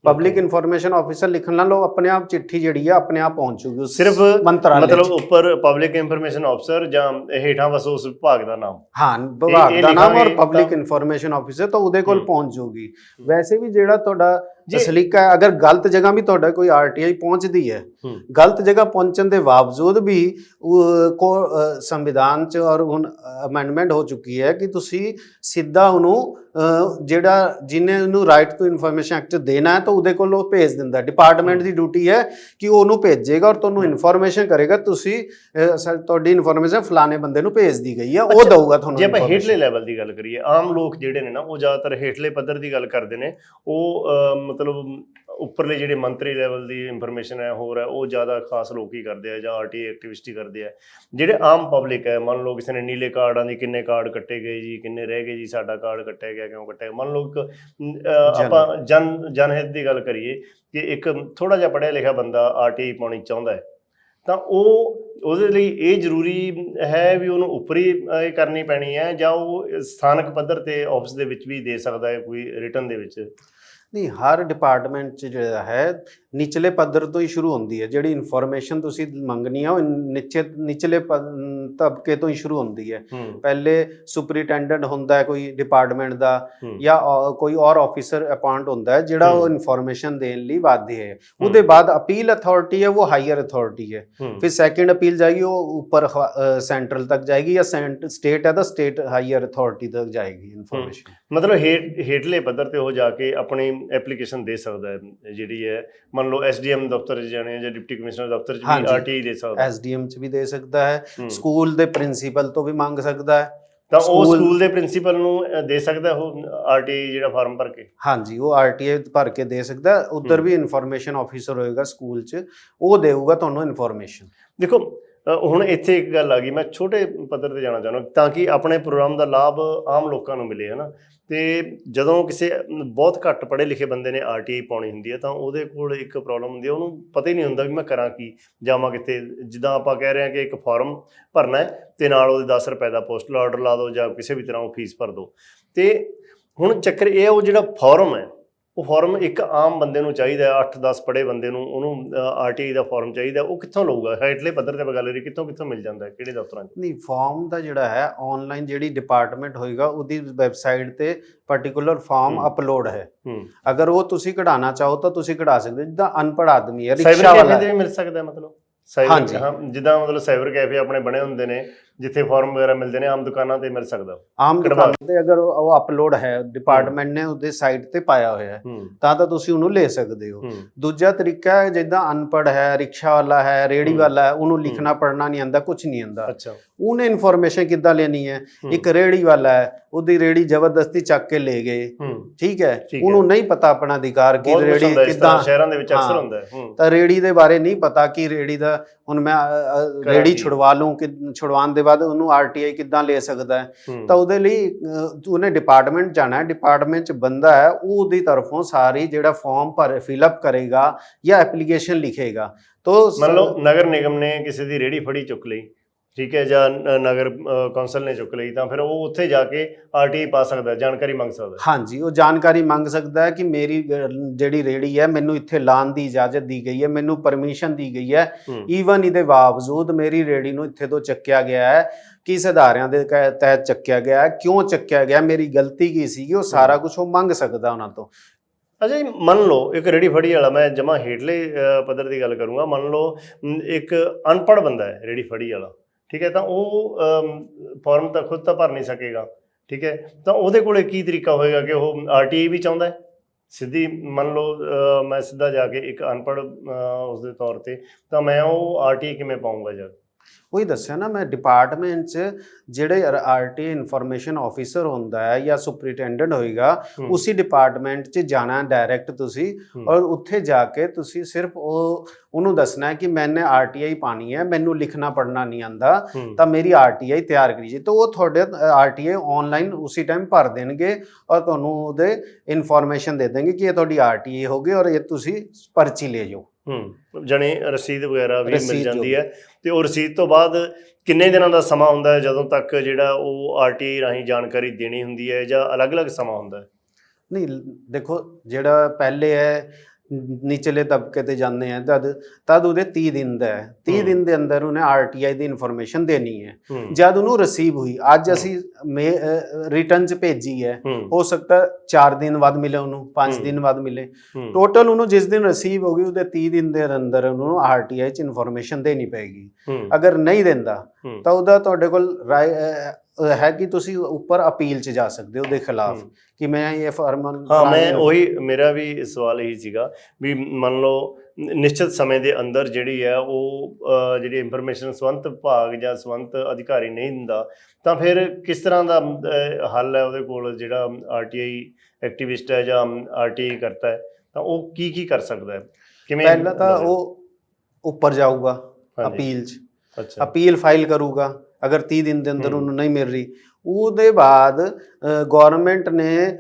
ਪਬਲਿਕ ਇਨਫੋਰਮੇਸ਼ਨ ਆਫੀਸਰ ਲਿਖਣ ਨਾਲ ਉਹ ਆਪਣੇ ਆਪ ਚਿੱਠੀ ਜਿਹੜੀ ਆ ਆਪਣੇ ਆਪ ਪਹੁੰਚ ਜੂਗੀ ਸਿਰਫ ਮੰਤਰਾਲੇ, ਮਤਲਬ ਉੱਪਰ ਪਬਲਿਕ ਇਨਫੋਰਮੇਸ਼ਨ ਆਫੀਸਰ ਜਾਂ ਹੇਠਾਂ ਬਸ ਉਸ ਵਿਭਾਗ ਦਾ ਨਾਮ। ਹਾਂ, ਵਿਭਾਗ ਦਾ ਨਾਮ ਔਰ ਪਬਲਿਕ ਇਨਫੋਰਮੇਸ਼ਨ ਆਫੀਸਰ, ਤਾਂ ਉਹਦੇ ਕੋਲ ਪਹੁੰਚ ਜੂਗੀ। ਵੈਸੇ ਵੀ ਜਿਹੜਾ ਤੁਹਾਡਾ ਸਲੀਕਾ ਹੈ, ਅਗਰ ਗਲਤ ਜਗ੍ਹਾ ਵੀ ਤੁਹਾਡਾ ਕੋਈ RTI ਪਹੁੰਚਦੀ ਹੈ, ਗਲਤ ਜਗ੍ਹਾ ਪਹੁੰਚਣ ਦੇ ਬਾਵਜੂਦ ਵੀ ਸੰਵਿਧਾਨ 'ਚ ਔਰ ਹੁਣ ਅਮੈਂਡਮੈਂਟ ਹੋ ਚੁੱਕੀ ਹੈ ਕਿ ਤੁਸੀਂ ਸਿੱਧਾ ਉਹਨੂੰ ਜਿਹੜਾ ਜਿਹਨੇ ਉਹਨੂੰ ਰਾਈਟ ਟੂ ਇਨਫੋਰਮੇਸ਼ਨ ਐਕਟ ਦੇਣਾ ਹੈ ਤਾਂ ਉਹਦੇ ਕੋਲ ਉਹ ਭੇਜ ਦਿੰਦਾ। ਡਿਪਾਰਟਮੈਂਟ ਦੀ ਡਿਊਟੀ ਹੈ ਕਿ ਉਹ ਉਹਨੂੰ ਭੇਜੇਗਾ ਔਰ ਤੁਹਾਨੂੰ ਇਨਫੋਰਮੇਸ਼ਨ ਕਰੇਗਾ, ਤੁਸੀਂ ਤੁਹਾਡੀ ਇਨਫੋਰਮੇਸ਼ਨ ਫਲਾਣੇ ਬੰਦੇ ਨੂੰ ਭੇਜ ਦੀ ਗਈ ਹੈ, ਉਹ ਦਊਗਾ ਤੁਹਾਨੂੰ। ਜੇ ਆਪਾਂ ਹੇਠਲੇ ਲੈਵਲ ਦੀ ਗੱਲ ਕਰੀਏ, ਆਮ ਲੋਕ ਜਿਹੜੇ ਨੇ ਨਾ ਉਹ ਜ਼ਿਆਦਾਤਰ ਹੇਠਲੇ ਪੱਧਰ ਦੀ ਗੱਲ ਕਰਦੇ ਨੇ। ਉਹ ਮਤਲਬ ਉੱਪਰਲੇ ਜਿਹੜੇ ਮੰਤਰੀ ਲੈਵਲ ਦੀ ਇਨਫੋਰਮੇਸ਼ਨ ਹੈ ਹੋਰ ਹੈ, ਉਹ ਜ਼ਿਆਦਾ ਖਾਸ ਲੋਕ ਹੀ ਕਰਦੇ ਆ ਜਾਂ RTI ਐਕਟਿਵਿਸਟ ਹੀ ਕਰਦੇ ਆ। ਜਿਹੜੇ ਆਮ ਪਬਲਿਕ ਹੈ, ਮੰਨ ਲਓ ਕਿਸੇ ਨੇ ਨੀਲੇ ਕਾਰਡਾਂ ਦੀ ਕਿੰਨੇ ਕਾਰਡ ਕੱਟੇ ਗਏ ਜੀ, ਕਿੰਨੇ ਰਹਿ ਗਏ ਜੀ, ਸਾਡਾ ਕਾਰਡ ਕੱਟਿਆ ਗਿਆ, ਕਿਉਂ ਕੱਟਿਆ, ਮੰਨ ਲਓ ਆਪਾਂ ਜਨਹਿਤ ਦੀ ਗੱਲ ਕਰੀਏ ਕਿ ਇੱਕ ਥੋੜ੍ਹਾ ਜਿਹਾ ਪੜ੍ਹਿਆ ਲਿਖਿਆ ਬੰਦਾ RTI ਪਾਉਣੀ ਚਾਹੁੰਦਾ ਹੈ, ਤਾਂ ਉਹਦੇ ਲਈ ਇਹ ਜ਼ਰੂਰੀ ਹੈ ਵੀ ਉਹਨੂੰ ਉੱਪਰੀ ਇਹ ਕਰਨੀ ਪੈਣੀ ਹੈ, ਜਾਂ ਉਹ ਸਥਾਨਕ ਪੱਧਰ ਤੇ ਆਫਿਸ ਦੇ ਵਿੱਚ ਵੀ ਦੇ ਸਕਦਾ ਹੈ ਕੋਈ ਰਿਟਰਨ ਦੇ ਵਿੱਚ? ਨਹੀਂ, ਹਰ ਡਿਪਾਰਟਮੈਂਟ 'ਚ ਜਿਹੜਾ ਹੈ ਨਿਚਲੇ ਪੱਧਰ ਤੋਂ ਹੀ ਸ਼ੁਰੂ ਹੁੰਦੀ ਹੈ। ਜਿਹੜੀ ਇਨਫੋਰਮੇਸ਼ਨ ਤੁਸੀਂ ਮੰਗਣੀ ਆ ਉਹ ਨਿਚਲੇ ਤਬਕੇ ਤੋਂ ਹੀ ਸ਼ੁਰੂ ਹੁੰਦੀ ਹੈ। ਪਹਿਲੇ ਸੁਪਰੀਟੈਂਡੈਂਟ ਹੁੰਦਾ ਹੈ ਕੋਈ ਡਿਪਾਰਟਮੈਂਟ ਦਾ, ਜਾਂ ਕੋਈ ਔਰ ਆਫਿਸਰ ਅਪਾਇੰਟ ਹੁੰਦਾ ਹੈ ਜਿਹੜਾ ਉਹ ਇਨਫੋਰਮੇਸ਼ਨ ਦੇਣ ਲਈ ਬਾध्य ਹੈ। ਉਹਦੇ ਬਾਅਦ ਅਪੀਲ ਅਥਾਰਟੀ ਹੈ, ਉਹ ਹਾਈਅਰ ਅਥਾਰਟੀ ਹੈ। ਫਿਰ ਸੈਕਿੰਡ ਅਪੀਲ ਜਾਏਗੀ, ਉਹ ਉੱਪਰ ਸੈਂਟਰਲ ਤੱਕ ਜਾਏਗੀ, ਜਾਂ ਸਟੇਟ ਹੈ ਤਾਂ ਸਟੇਟ ਹਾਈਅਰ ਅਥਾਰਟੀ ਤੱਕ ਜਾਏਗੀ ਇਨਫੋਰਮੇਸ਼ਨ। ਮਤਲਬ ਹੇਠਲੇ ਪੱਧਰ ਤੇ ਉਹ ਜਾ ਕੇ ਆਪਣੀ ਐਪਲੀਕੇਸ਼ਨ ਦੇ ਸਕਦਾ ਹੈ, ਜਿਹੜੀ ਹੈ ਮੰਨ ਲਓ SDM ਦਫ਼ਤਰ 'ਚ ਜਾਣੇ ਜਾਂ ਡਿਪਟੀ ਕਮਿਸ਼ਨਰ ਦਫ਼ਤਰ 'ਚ ਵੀ RTI ਦੇ ਸਕਦਾ, SDM 'ਚ ਵੀ ਦੇ ਸਕਦਾ ਹੈ, ਸਕੂਲ ਦੇ ਪ੍ਰਿੰਸੀਪਲ ਤੋਂ ਵੀ ਮੰਗ ਸਕਦਾ ਹੈ। ਤਾਂ ਉਹ ਸਕੂਲ ਦੇ ਪ੍ਰਿੰਸੀਪਲ ਨੂੰ ਦੇ ਸਕਦਾ ਉਹ RTI ਜਿਹੜਾ ਫਾਰਮ ਭਰ ਕੇ? ਹਾਂਜੀ, ਉਹ RTI ਭਰ ਕੇ ਦੇ ਸਕਦਾ। ਉੱਧਰ ਵੀ ਇਨਫੋਰਮੇਸ਼ਨ ਆਫੀਸਰ ਹੋਏਗਾ ਸਕੂਲ 'ਚ, ਉਹ ਦੇਊਗਾ ਤੁਹਾਨੂੰ ਇਨਫੋਰਮੇਸ਼ਨ। ਦੇਖੋ ਹੁਣ ਇੱਥੇ ਇੱਕ ਗੱਲ ਆ ਗਈ, ਮੈਂ ਛੋਟੇ ਪੱਧਰ ਤੇ ਜਾਣਾ ਚਾਹੁੰਦਾ ਤਾਂ ਕਿ ਆਪਣੇ ਪ੍ਰੋਗਰਾਮ ਦਾ ਲਾਭ ਆਮ ਲੋਕਾਂ ਨੂੰ ਮਿਲੇ, ਹੈ ਨਾ। ਤੇ ਜਦੋਂ ਕਿਸੇ ਬਹੁਤ ਘੱਟ ਪੜ੍ਹੇ ਲਿਖੇ ਬੰਦੇ ਨੇ RTI ਪਾਉਣੀ ਹੁੰਦੀ ਹੈ ਤਾਂ ਉਹਦੇ ਕੋਲ ਇੱਕ ਪ੍ਰੋਬਲਮ ਹੁੰਦੀ ਹੈ, ਉਹਨੂੰ ਪਤਾ ਹੀ ਨਹੀਂ ਹੁੰਦਾ ਵੀ ਮੈਂ ਕਰਾਂ ਕੀ, ਜਾਵਾਂ ਕਿੱਥੇ। ਜਿੱਦਾਂ ਆਪਾਂ ਕਹਿ ਰਹੇ ਹਾਂ ਕਿ ਇੱਕ ਫਾਰਮ ਭਰਨਾ ਹੈ ਤੇ ਨਾਲ ਉਹਦੇ 10 ਰੁਪਏ ਦਾ ਪੋਸਟਲ ਆਰਡਰ ਲਾ ਦਿਓ ਜਾਂ ਕਿਸੇ ਵੀ ਤਰ੍ਹਾਂ ਉਹ ਫੀਸ ਭਰ ਦਿਓ। ਤੇ ਹੁਣ ਚੱਕਰ ਇਹ ਹੈ, ਉਹ ਜਿਹੜਾ ਫਾਰਮ ਹੈ ਉਹ ਫਾਰਮ ਇੱਕ ਆਮ ਬੰਦੇ ਨੂੰ ਚਾਹੀਦਾ, 8-10 ਪੜ੍ਹੇ ਬੰਦੇ ਨੂੰ ਉਹਨੂੰ RTI ਦਾ ਫਾਰਮ ਚਾਹੀਦਾ, ਉਹ ਕਿੱਥੋਂ ਲਊਗਾ? ਹੇਠਲੇ ਪੱਧਰ ਤੇ ਗੱਲ ਕਰੀ, ਕਿੱਥੋਂ ਮਿਲ ਜਾਂਦਾ ਹੈ, ਕਿਹੜੇ ਦਫ਼ਤਰਾਂ 'ਚ? ਨਹੀਂ, ਫਾਰਮ ਦਾ ਜਿਹੜਾ ਹੈ ਆਨਲਾਈਨ ਜਿਹੜੀ ਡਿਪਾਰਟਮੈਂਟ ਹੋਏਗਾ ਉਹਦੀ ਵੈਬਸਾਈਟ ਤੇ ਪਾਰਟਿਕੂਲਰ ਫਾਰਮ ਅਪਲੋਡ ਹੈ। ਅਗਰ ਉਹ ਤੁਸੀਂ ਕਢਾਉਣਾ ਚਾਹੋ ਤਾਂ ਤੁਸੀਂ ਕਢਾ ਸਕਦੇ। ਜਿੱਦਾਂ ਅਨਪੜ੍ਹ ਆਦਮੀ ਹੈ, ਰਿਕਸ਼ਾ ਵਾਲਾ, ਵੀ ਮਿਲ ਸਕਦਾ ਮਤਲਬ? ਹਾਂਜੀ, ਜਿੱਦਾਂ ਮਤਲਬ ਸਾਈਬਰ ਕੈਫੇ ਆਪਣੇ ਬਣੇ ਹੁੰਦੇ ਨੇ ਜਿੱਥੇ ਫਾਰਮ ਵਗੈਰਾ ਮਿਲਦੇ ਨੇ, ਆਮ ਦੁਕਾਨਾਂ ਤੇ ਮਿਲ ਸਕਦਾ। ਆਮ ਦੁਕਾਨਾਂ ਤੇ ਅਗਰ ਉਹ ਅਪਲੋਡ ਹੈ, ਡਿਪਾਰਟਮੈਂਟ ਨੇ ਉਹਦੇ ਸਾਈਟ ਤੇ ਪਾਇਆ ਹੋਇਆ ਹੈ, ਤਾਂ ਤੁਸੀਂ ਉਹਨੂੰ ਲੈ ਸਕਦੇ ਹੋ। ਦੂਜਾ ਤਰੀਕਾ ਹੈ, ਜਿੱਦਾਂ ਅਨਪੜ੍ਹ ਹੈ, ਰਿਕਸ਼ਾ ਵਾਲਾ ਹੈ, ਰੇਹੜੀ ਵਾਲਾ ਹੈ, ਉਹਨੂੰ ਲਿਖਣਾ ਪੜ੍ਹਨਾ ਨਹੀਂ ਆਉਂਦਾ, ਕੁਝ ਨਹੀਂ ਆਉਂਦਾ, ਉਹਨੇ ਇਨਫੋਰਮੇਸ਼ਨ ਕਿੱਦਾਂ ਲੈਣੀ ਹੈ? ਇੱਕ ਰੇਹੜੀ ਵਾਲਾ ਹੈ, ਉਹਦੀ ਰੇਹੜੀ ਜ਼ਬਰਦਸਤੀ ਚੱਕ ਕੇ ਲੈ ਗਏ, ਠੀਕ ਹੈ, ਉਹਨੂੰ ਨਹੀਂ ਪਤਾ ਆਪਣਾ ਅਧਿਕਾਰ ਕਿ ਰੇਹੜੀ ਕਿੱਦਾਂ, ਸ਼ਹਿਰਾਂ ਦੇ ਵਿੱਚ ਅਕਸਰ ਹੁੰਦਾ ਹੈ, ਤਾਂ ਰੇਹੜੀ ਦੇ ਬਾਰੇ ਨਹੀਂ ਪਤਾ ਕਿ ਰੇਹੜੀ ਦਾ ਹੁਣ ਮੈਂ ਰੇਹੜੀ ਛੁਡਵਾ ਲੂੰ, ਕਿ ਛੁਡਵਾਉਣ ਦੇ ਬਾਅਦ ਉਹਨੂੰ RTI ਕਿੱਦਾਂ ਲੈ ਸਕਦਾ ਹੈ? ਤਾਂ ਉਹਦੇ ਲਈ ਉਹਨੇ ਡਿਪਾਰਟਮੈਂਟ ਜਾਣਾ ਹੈ, ਡਿਪਾਰਟਮੈਂਟ 'ਚ ਬੰਦਾ ਹੈ, ਉਹ ਉਹਦੀ ਤਰਫੋਂ ਸਾਰੀ ਜਿਹੜਾ ਫਾਰਮ ਫਿਲਅਪ ਕਰੇਗਾ ਜਾਂ ਐਪਲੀਕੇਸ਼ਨ ਲਿਖੇਗਾ। ਤਾਂ ਮੰਨ ਲਓ ਨਗਰ ਨਿਗਮ ਨੇ ਕਿਸੇ ਦੀ ਰੇਹੜੀ ਫੜੀ ਚੁੱਕ ਲਈ, ਠੀਕ ਹੈ, ਜਾਂ ਨਗਰ ਕੌਂਸਲ ਨੇ ਚੁੱਕ ਲਈ, ਤਾਂ ਫਿਰ ਉਹ ਉੱਥੇ ਜਾ ਕੇ ਆਰਟੀਆਈ ਪਾ ਸਕਦਾ, ਜਾਣਕਾਰੀ ਮੰਗ ਸਕਦਾ। ਹਾਂਜੀ, ਉਹ ਜਾਣਕਾਰੀ ਮੰਗ ਸਕਦਾ ਹੈ ਕਿ ਮੇਰੀ ਜਿਹੜੀ ਰੇਹੜੀ ਹੈ ਮੈਨੂੰ ਇੱਥੇ ਲਾਉਣ ਦੀ ਇਜਾਜ਼ਤ ਦੀ ਗਈ ਹੈ, ਮੈਨੂੰ ਪਰਮਿਸ਼ਨ ਦੀ ਗਈ ਹੈ, ਈਵਨ ਇਹਦੇ ਬਾਵਜੂਦ ਮੇਰੀ ਰੇਹੜੀ ਨੂੰ ਇੱਥੇ ਤੋਂ ਚੱਕਿਆ ਗਿਆ ਹੈ, ਕਿਸ ਅਧਾਰਿਆਂ ਦੇ ਤਹਿਤ ਚੱਕਿਆ ਗਿਆ ਹੈ, ਕਿਉਂ ਚੱਕਿਆ ਗਿਆ, ਮੇਰੀ ਗਲਤੀ ਕੀ ਸੀਗੀ, ਉਹ ਸਾਰਾ ਕੁਝ ਉਹ ਮੰਗ ਸਕਦਾ ਉਹਨਾਂ ਤੋਂ। ਅੱਛਾ ਜੀ, ਮੰਨ ਲਓ ਇੱਕ ਰੇਹੜੀ ਫੜੀ ਵਾਲਾ, ਮੈਂ ਜਮਾ ਹੇਠਲੇ ਪੱਧਰ ਦੀ ਗੱਲ ਕਰੂੰਗਾ, ਮੰਨ ਲਓ ਇੱਕ ਅਨਪੜ੍ਹ ਬੰਦਾ ਹੈ ਰੇਹੜੀ ਫੜੀ ਵਾਲਾ, ਠੀਕ ਹੈ, ਤਾਂ ਉਹ ਫਾਰਮ ਤਾਂ ਖੁਦ ਤਾਂ ਭਰ ਨਹੀਂ ਸਕੇਗਾ, ਠੀਕ ਹੈ, ਤਾਂ ਉਹਦੇ ਕੋਲੇ ਕੀ ਤਰੀਕਾ ਹੋਏਗਾ ਕਿ ਉਹ ਆਰਟੀਆਈ ਵੀ ਚਾਹੁੰਦਾ ਹੈ ਸਿੱਧੀ, ਮੰਨ ਲਓ ਮੈਂ ਸਿੱਧਾ ਜਾ ਕੇ ਇੱਕ ਅਨਪੜ੍ਹ ਉਸਦੇ ਤੌਰ ਤੇ, ਤਾਂ ਮੈਂ ਉਹ ਆਰਟੀਆਈ ਕਿਵੇਂ ਪਾਊਂਗਾ ਜਾ ਕੇ? ਉਹੀ ਦੱਸਿਆ ਨਾ ਮੈਂ, ਡਿਪਾਰਟਮੈਂਟ 'ਚ ਜਿਹੜੇ ਆਰਟੀਆਈ ਇਨਫੋਰਮੇਸ਼ਨ ਆਫਿਸਰ ਹੁੰਦਾ ਹੈ ਜਾਂ ਸੁਪਰਿੰਟੈਂਡੈਂਟ ਹੋਏਗਾ, ਉਸੇ ਡਿਪਾਰਟਮੈਂਟ 'ਚ ਜਾਣਾ ਡਾਇਰੈਕਟ ਤੁਸੀਂ, ਔਰ ਉੱਥੇ ਜਾ ਕੇ ਤੁਸੀਂ ਸਿਰਫ ਉਹਨੂੰ ਦੱਸਣਾ ਹੈ ਕਿ ਮੈਨੇ ਆਰਟੀਆਈ ਪਾਣੀ ਹੈ, ਮੈਨੂੰ ਲਿਖਣਾ ਪੜ੍ਹਨਾ ਨਹੀਂ ਆਉਂਦਾ, ਤਾਂ ਮੇਰੀ ਆਰਟੀਆਈ ਤਿਆਰ ਕਰੀਏ, ਤਾਂ ਉਹ ਤੁਹਾਡੇ ਆਰਟੀਆਈ ਆਨਲਾਈਨ ਉਸੇ ਟਾਈਮ ਭਰ ਦੇਣਗੇ ਔਰ ਤੁਹਾਨੂੰ ਉਹਦੇ ਇਨਫੋਰਮੇਸ਼ਨ ਦੇ ਦੇਣਗੇ ਕਿ ਇਹ ਤੁਹਾਡੀ ਆਰਟੀਆਈ ਹੋ ਗਈ ਔਰ ਇਹ ਤੁਸੀਂ ਪਰਚੀ ਲੈ ਜਾਓ। ਜਾਣੀ ਰਸੀਦ ਵਗੈਰਾ ਵੀ ਮਿਲ ਜਾਂਦੀ ਹੈ, ਤੇ ਉਹ ਰਸੀਦ ਤੋਂ ਬਾਅਦ ਕਿੰਨੇ ਦਿਨਾਂ ਦਾ ਸਮਾਂ ਹੁੰਦਾ ਹੈ ਜਦੋਂ ਤੱਕ ਜਿਹੜਾ ਉਹ ਆਰਟੀਆਈ ਰਾਹੀਂ ਜਾਣਕਾਰੀ ਦੇਣੀ ਹੁੰਦੀ ਹੈ, ਜਾਂ ਅਲੱਗ-ਅਲੱਗ ਸਮਾਂ ਹੁੰਦਾ ਹੈ? ਨਹੀਂ ਦੇਖੋ, ਜਿਹੜਾ ਪਹਿਲੇ ਹੈ ਨਿਚਲੇ ਤਬਕੇ ਤੇ ਜਾਂਦੇ ਆ ਤਦ ਉਹਦੇ 30 ਦਿਨ ਦਾ ਹੈ, 30 ਦਿਨ ਦੇ ਅੰਦਰ ਉਹਨੇ ਆਰਟੀਆਈ ਦੀ ਇਨਫੋਰਮੇਸ਼ਨ ਦੇਣੀ ਹੈ। ਜਦ ਉਹਨੂੰ ਰਿਸੀਵ ਹੋਈ, ਅੱਜ ਅਸੀਂ ਰਿਟਰਨ 'ਚ ਭੇਜੀ ਹੈ, ਹੋ ਸਕਦਾ 4 ਦਿਨ ਬਾਅਦ ਮਿਲੇ ਉਹਨੂੰ, 5 ਦਿਨ ਬਾਅਦ ਮਿਲੇ, ਟੋਟਲ ਉਹਨੂੰ ਜਿਸ ਦਿਨ ਰਿਸੀਵ ਹੋ ਗਈ ਉਹਦੇ 30 ਦਿਨ ਦੇ ਅੰਦਰ ਉਹਨੂੰ ਆਰਟੀਆਈ 'ਚ ਇਨਫੋਰਮੇਸ਼ਨ ਦੇਣੀ ਪਏਗੀ। ਅਗਰ ਨਹੀਂ ਦਿੰਦਾ ਤਾਂ ਉਹਦਾ ਤੁਹਾਡੇ ਕੋਲ ਹੈ ਕਿ ਤੁਸੀਂ ਉੱਪਰ ਅਪੀਲ 'ਚ ਜਾ ਸਕਦੇ ਹੋ ਉਹਦੇ ਖਿਲਾਫ ਕਿ ਮੈਂ ਇਹ ਫਰਮਾਨ। ਹਾਂ, ਮੈਂ ਉਹੀ, ਮੇਰਾ ਵੀ ਸਵਾਲ ਇਹੀ ਸੀਗਾ ਵੀ ਮੰਨ ਲਓ ਨਿਸ਼ਚਿਤ ਸਮੇਂ ਦੇ ਅੰਦਰ ਜਿਹੜੀ ਹੈ ਉਹ ਜਿਹੜੀ ਇਨਫੋਰਮੇਸ਼ਨ ਸੰਬੰਧਿਤ ਵਿਭਾਗ ਜਾਂ ਸੰਬੰਧਿਤ ਅਧਿਕਾਰੀ ਨਹੀਂ ਦਿੰਦਾ, ਤਾਂ ਫਿਰ ਕਿਸ ਤਰ੍ਹਾਂ ਦਾ ਹੱਲ ਹੈ ਉਹਦੇ ਕੋਲ? ਜਿਹੜਾ ਆਰਟੀਆਈ ਐਕਟਿਵਿਸਟ ਹੈ ਜਾਂ ਆਰਟੀਆਈ ਕਰਤਾ ਹੈ, ਤਾਂ ਉਹ ਕੀ ਕਰ ਸਕਦਾ ਹੈ? ਕਿਵੇਂ? ਪਹਿਲਾਂ ਤਾਂ ਉਹ ਉੱਪਰ ਜਾਊਗਾ ਅਪੀਲ 'ਚ, ਅਪੀਲ ਫਾਈਲ ਕਰੂਗਾ, ਅਗਰ 30 ਦਿਨ ਦੇ ਅੰਦਰ ਉਹਨੂੰ ਨਹੀਂ ਮਿਲ ਰਹੀ, ਉਹਦੇ ਬਾਅਦ ਗਵਰਨਮੈਂਟ ਨੇ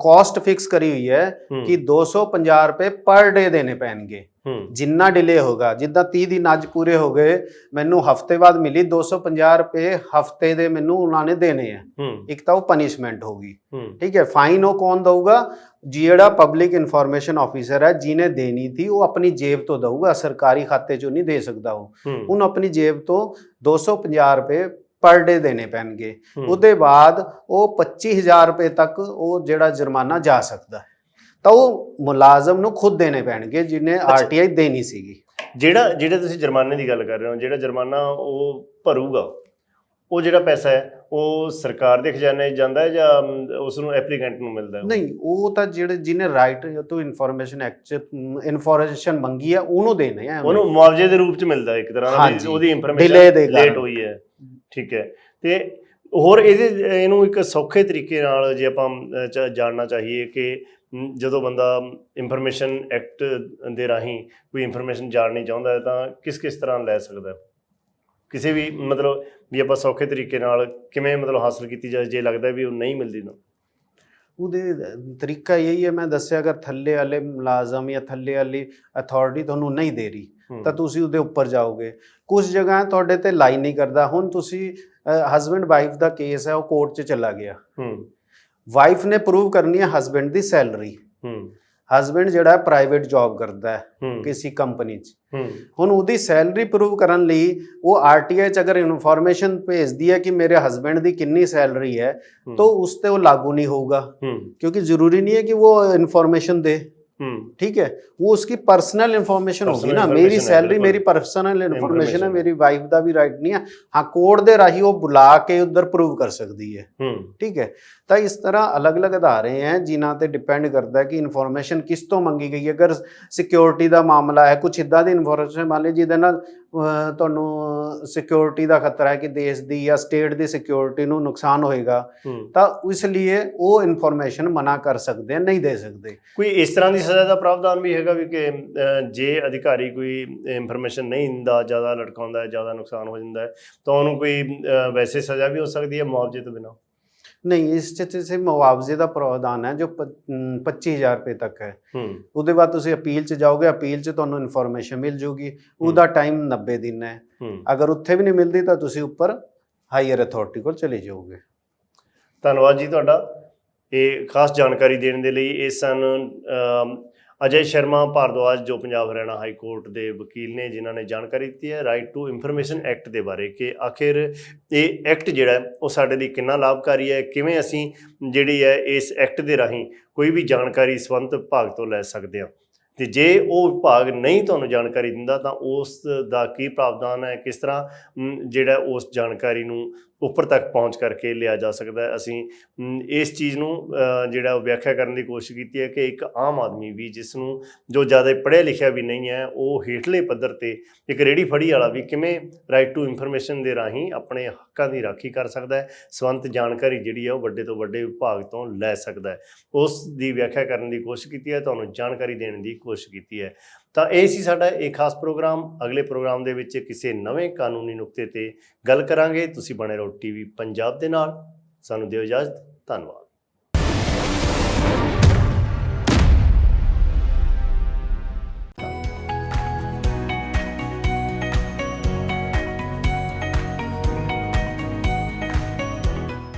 ਕਾਸਟ ਫਿਕਸ ਕਰੀ ਹੋਈ ਹੈ ਕਿ 250 ਰੁਪਏ ਪਰ ਡੇ ਦੇਣੇ ਪੈਣਗੇ। ਜਿੰਨਾ ਡਿਲੇ ਹੋਗਾ, ਜਿੱਦਾਂ 30 ਦਿਨ ਅੱਜ ਪੂਰੇ ਹੋ ਗਏ, ਮੈਨੂੰ ਹਫਤੇ ਬਾਅਦ ਮਿਲੀ 250 ਰੁਪਏ ਹਫਤੇ ਦੇ ਮੈਨੂੰ ਉਹਨਾਂ ਨੇ ਦੇਣੇ ਆ। ਇੱਕ ਤਾਂ ਉਹ ਪਨਿਸ਼ਮੈਂਟ ਹੋਗੀ, ਠੀਕ ਹੈ। ਫਾਈਨ ਉਹ ਕੌਣ ਦਊਗਾ? ਜਿਹੜਾ ਪਬਲਿਕ ਇਨਫੋਰਮੇਸ਼ਨ ਆਫਿਸਰ ਹੈ, ਜਿਹਨੇ ਦੇਣੀ ਥੀ, ਉਹ ਆਪਣੀ ਜੇਬ ਤੋਂ ਦਊਗਾ, ਸਰਕਾਰੀ ਖਾਤੇ 'ਚੋਂ ਨਹੀਂ ਦੇ ਸਕਦਾ ਉਹਨੂੰ ਆਪਣੀ ਜੇਬ ਤੋਂ 250 ਰੁਪਏ ਪਰ ਡੇ ਦੇਣੇ ਪੈਣਗੇ। ਉਹਦੇ ਬਾਅਦ ਉਹ 25,000 ਰੁਪਏ ਤੱਕ ਉਹ ਜਿਹੜਾ ਜੁਰਮਾਨਾ ਜਾ ਸਕਦਾ ਹੈ, ਤਾਂ ਉਹ ਮੁਲਾਜ਼ਮ ਨੂੰ ਖੁਦ ਦੇਣੇ ਪੈਣਗੇ ਜਿਹਨੇ ਆਰਟੀਆਈ ਦੇਣੀ ਸੀਗੀ। ਜਿਹੜਾ ਤੁਸੀਂ ਜੁਰਮਾਨੇ ਦੀ ਗੱਲ ਕਰ ਰਹੇ ਹੋ, ਜਿਹੜਾ ਜੁਰਮਾਨਾ ਉਹ ਭਰੂਗਾ, ਉਹ ਜਿਹੜਾ ਪੈਸਾ ਹੈ ਉਹ ਸਰਕਾਰ ਦੇ ਖਜ਼ਾਨੇ 'ਚ ਜਾਂਦਾ ਹੈ ਜਾਂ ਉਸ ਨੂੰ ਐਪਲੀਕੈਂਟ ਨੂੰ ਮਿਲਦਾ ਹੈ? ਨਹੀਂ, ਉਹ ਤਾਂ ਜਿਹਨੇ ਰਾਈਟ ਟੂ ਇਨਫੋਰਮੇਸ਼ਨ ਐਕਟ 'ਚ ਇਨਫੋਰਮੇਸ਼ਨ ਮੰਗੀ ਹੈ ਉਹਨੂੰ ਦੇਣੇ ਆ, ਉਹਨੂੰ ਮੁਆਵਜ਼ੇ ਦੇ ਰੂਪ 'ਚ ਮਿਲਦਾ ਇੱਕ ਤਰ੍ਹਾਂ ਦਾ, ਉਹਦੀ ਇਨਫੋਰਮੇਸ਼ਨ ਲੇਟ ਹੋਈ ਹੈ, ਠੀਕ ਹੈ। ਤੇ ਹੋਰ ਇਹਨੂੰ ਇੱਕ ਸੌਖੇ ਤਰੀਕੇ ਨਾਲ ਜੇ ਆਪਾਂ ਜਾਣਨਾ ਚਾਹੀਏ ਕਿ ਜਦੋਂ ਬੰਦਾ ਇਨਫੋਰਮੇਸ਼ਨ ਐਕਟ ਦੇ ਰਾਹੀਂ ਕੋਈ ਇਨਫੋਰਮੇਸ਼ਨ ਜਾਣਨੀ ਚਾਹੁੰਦਾ ਹੈ ਤਾਂ ਕਿਸ ਤਰ੍ਹਾਂ ਲੈ ਸਕਦਾ? ਕਿਸੇ ਵੀ ਮਤਲਬ ਵੀ ਆਪਾਂ ਸੌਖੇ ਤਰੀਕੇ ਨਾਲ ਕਿਵੇਂ ਮਤਲਬ ਹਾਸਲ ਕੀਤੀ ਜਾਏ ਜੇ ਲੱਗਦਾ ਵੀ ਉਹ ਨਹੀਂ ਮਿਲਦੀ ਨਾ? ਉਹਦੇ ਤਰੀਕਾ ਇਹੀ ਹੈ, ਮੈਂ ਦੱਸਿਆ, ਅਗਰ ਥੱਲੇ ਵਾਲੇ ਮੁਲਾਜ਼ਮ ਜਾਂ ਥੱਲੇ ਵਾਲੀ ਅਥਾਰਟੀ ਤੁਹਾਨੂੰ ਨਹੀਂ ਦੇ ਰਹੀ ਤਾਂ ਤੁਸੀਂ ਉਹਦੇ ਉੱਪਰ ਜਾਓਗੇ। ਕੁਝ ਜਗ੍ਹਾ ਤੁਹਾਡੇ ਤੇ ਲਾਈ ਨਹੀਂ ਕਰਦਾ। ਹੁਣ ਤੁਸੀਂ ਹਸਬੈਂਡ ਵਾਈਫ ਦਾ ਕੇਸ ਹੈ, ਉਹ ਕੋਰਟ 'ਚ ਚਲਾ ਗਿਆ, ਵਾਈਫ ਨੇ ਪ੍ਰੂਵ ਕਰਨੀ ਹੈ ਹਸਬੈਂਡ ਦੀ ਸੈਲਰੀ। ਹਸਬੈਂਡ ਜਿਹੜਾ ਪ੍ਰਾਈਵੇਟ ਜੌਬ ਕਰਦਾ ਹੈ ਕਿਸੇ ਕੰਪਨੀ 'ਚ, ਹੁਣ ਉਹਦੀ ਸੈਲਰੀ ਪ੍ਰੂਵ ਕਰਨ ਲਈ ਉਹ ਆਰਟੀਆਈ 'ਚ ਅਗਰ ਇਨਫੋਰਮੇਸ਼ਨ ਭੇਜਦੀ ਹੈ ਕਿ ਮੇਰੇ ਹਸਬੈਂਡ ਦੀ ਕਿੰਨੀ ਸੈਲਰੀ ਹੈ, ਤਾਂ ਉਸ ਤੇ ਉਹ ਲਾਗੂ ਨਹੀਂ ਹੋਊਗਾ, क्योंकि जरूरी नहीं है कि वो इन्फॉर्मेशन दे, ठीक है, वो उसकी पर्सनल इन्फॉर्मेशन होगी ना। मेरी सैलरी मेरी पर्सनल इन्फॉर्मेशन है, मेरी वाइफ का भी राइट नहीं है। हाँ, कोर्ट दे राही वो बुला के उधर प्रूव कर सकती है, ठीक है। तो इस तरह अलग अलग अदारे हैं जिन्हां ते डिपेंड करता है कि इन्फॉर्मेशन किस तो मंगी गई है। अगर सिक्योरिटी का मामला है, कुछ इदा दी इन्फॉर्मेशन मान ली जिहदे नाल ਤੁਹਾਨੂੰ ਸਿਕਿਉਰਿਟੀ ਦਾ ਖਤਰਾ ਹੈ ਕਿ ਦੇਸ਼ ਦੀ ਜਾਂ ਸਟੇਟ ਦੀ ਸਿਕਿਉਰਿਟੀ ਨੂੰ ਨੁਕਸਾਨ ਹੋਏਗਾ, ਤਾਂ ਇਸ ਲਈ ਉਹ ਇਨਫੋਰਮੇਸ਼ਨ ਮਨਾ ਕਰ ਸਕਦੇ ਆ, ਨਹੀਂ ਦੇ ਸਕਦੇ। ਕੋਈ ਇਸ ਤਰ੍ਹਾਂ ਦੀ ਸਜ਼ਾ ਦਾ ਪ੍ਰਾਵਧਾਨ ਵੀ ਹੈਗਾ ਵੀ ਕਿ ਜੇ ਅਧਿਕਾਰੀ ਕੋਈ ਇਨਫੋਰਮੇਸ਼ਨ ਨਹੀਂ ਦਿੰਦਾ, ਜ਼ਿਆਦਾ ਲਟਕਾਉਂਦਾ ਹੈ, ਜ਼ਿਆਦਾ ਨੁਕਸਾਨ ਹੋ ਜਾਂਦਾ ਹੈ, ਤਾਂ ਉਹਨੂੰ ਕੋਈ ਵੈਸੇ ਸਜ਼ਾ ਵੀ ਹੋ ਸਕਦੀ ਹੈ ਮੁਆਵਜ਼ੇ ਤੋਂ ਬਿਨਾਂ? ਨਹੀਂ, ਇਸ 'ਚ ਤੇ ਸਿਰਫ ਮੁਆਵਜ਼ੇ ਦਾ ਪ੍ਰਾਵਧਾਨ ਹੈ ਜੋ 25,000 ਰੁਪਏ ਤੱਕ ਹੈ। ਹੂੰ ਉਹਦੇ ਬਾਅਦ ਤੁਸੀਂ ਅਪੀਲ 'ਚ ਜਾਓਗੇ, ਅਪੀਲ 'ਚ ਤੁਹਾਨੂੰ ਇਨਫੋਰਮੇਸ਼ਨ ਮਿਲ ਜੂਗੀ। ਉਹਦਾ ਟਾਈਮ 90 ਦਿਨ ਹੈ। ਹੂੰ ਅਗਰ ਉੱਥੇ ਵੀ ਨਹੀਂ ਮਿਲਦੀ ਤਾਂ ਤੁਸੀਂ ਉੱਪਰ ਹਾਇਰ ਅਥਾਰਟੀ ਕੋਲ ਚਲੇ ਜਾਓਗੇ। ਧੰਨਵਾਦ ਜੀ ਤੁਹਾਡਾ ਇਹ ਖਾਸ ਜਾਣਕਾਰੀ ਦੇਣ ਦੇ ਲਈ। ਇਹ ਸਨ ਅਜੇ ਸ਼ਰਮਾ ਭਾਰਦਵਾਜ, ਜੋ ਪੰਜਾਬ ਹਰਿਆਣਾ ਹਾਈ ਕੋਰਟ ਦੇ ਵਕੀਲ ਨੇ, ਜਿਨ੍ਹਾਂ ਨੇ ਜਾਣਕਾਰੀ ਦਿੱਤੀ ਹੈ ਰਾਈਟ ਟੂ ਇਨਫੋਰਮੇਸ਼ਨ ਐਕਟ ਦੇ ਬਾਰੇ ਕਿ ਆਖਿਰ ਇਹ ਐਕਟ ਜਿਹੜਾ ਉਹ ਸਾਡੇ ਲਈ ਕਿੰਨਾ ਲਾਭਕਾਰੀ ਹੈ, ਕਿਵੇਂ ਅਸੀਂ ਜਿਹੜੀ ਹੈ ਇਸ ਐਕਟ ਦੇ ਰਾਹੀਂ ਕੋਈ ਵੀ ਜਾਣਕਾਰੀ ਸੰਬੰਧਿਤ ਵਿਭਾਗ ਤੋਂ ਲੈ ਸਕਦੇ ਹਾਂ, ਅਤੇ ਜੇ ਉਹ ਵਿਭਾਗ ਨਹੀਂ ਤੁਹਾਨੂੰ ਜਾਣਕਾਰੀ ਦਿੰਦਾ ਤਾਂ ਉਸ ਦਾ ਕੀ ਪ੍ਰਾਵਧਾਨ ਹੈ, ਕਿਸ ਤਰ੍ਹਾਂ ਜਿਹੜਾ ਉਸ ਜਾਣਕਾਰੀ ਨੂੰ ਉੱਪਰ ਤੱਕ ਪਹੁੰਚ ਕਰਕੇ ਲਿਆ ਜਾ ਸਕਦਾ ਹੈ। ਅਸੀਂ ਇਸ ਚੀਜ਼ ਨੂੰ ਜਿਹੜਾ ਵਿਆਖਿਆ ਕਰਨ ਦੀ ਕੋਸ਼ਿਸ਼ ਕੀਤੀ ਹੈ ਕਿ ਇੱਕ ਆਮ ਆਦਮੀ ਵੀ, ਜਿਸ ਨੂੰ ਜੋ ਜ਼ਿਆਦਾ ਪੜ੍ਹਿਆ ਲਿਖਿਆ ਵੀ ਨਹੀਂ ਹੈ, ਉਹ ਹੇਠਲੇ ਪੱਧਰ 'ਤੇ ਇੱਕ ਰੇਹੜੀ ਫੜੀ ਵਾਲਾ ਵੀ ਕਿਵੇਂ ਰਾਈਟ ਟੂ ਇਨਫੋਰਮੇਸ਼ਨ ਦੇ ਰਾਹੀਂ ਆਪਣੇ ਹੱਕਾਂ ਦੀ ਰਾਖੀ ਕਰ ਸਕਦਾ ਹੈ, ਸੰਬੰਧਿਤ ਜਾਣਕਾਰੀ ਜਿਹੜੀ ਹੈ ਉਹ ਵੱਡੇ ਤੋਂ ਵੱਡੇ ਵਿਭਾਗ ਤੋਂ ਲੈ ਸਕਦਾ ਹੈ, ਉਸ ਦੀ ਵਿਆਖਿਆ ਕਰਨ ਦੀ ਕੋਸ਼ਿਸ਼ ਕੀਤੀ ਹੈ, ਤੁਹਾਨੂੰ ਜਾਣਕਾਰੀ ਦੇਣ ਦੀ ਕੋਸ਼ਿਸ਼ ਕੀਤੀ ਹੈ। ਤਾਂ ਇਹ ਸੀ ਸਾਡਾ ਇਹ ਖਾਸ ਪ੍ਰੋਗਰਾਮ। ਅਗਲੇ ਪ੍ਰੋਗਰਾਮ ਦੇ ਵਿੱਚ ਕਿਸੇ ਨਵੇਂ ਕਾਨੂੰਨੀ ਨੁਕਤੇ 'ਤੇ ਗੱਲ ਕਰਾਂਗੇ। ਤੁਸੀਂ ਬਣੇ ਰਹੋ TV ਪੰਜਾਬ ਦੇ ਨਾਲ। ਸਾਨੂੰ ਦਿਓ ਇਜਾਜ਼ਤ। ਧੰਨਵਾਦ।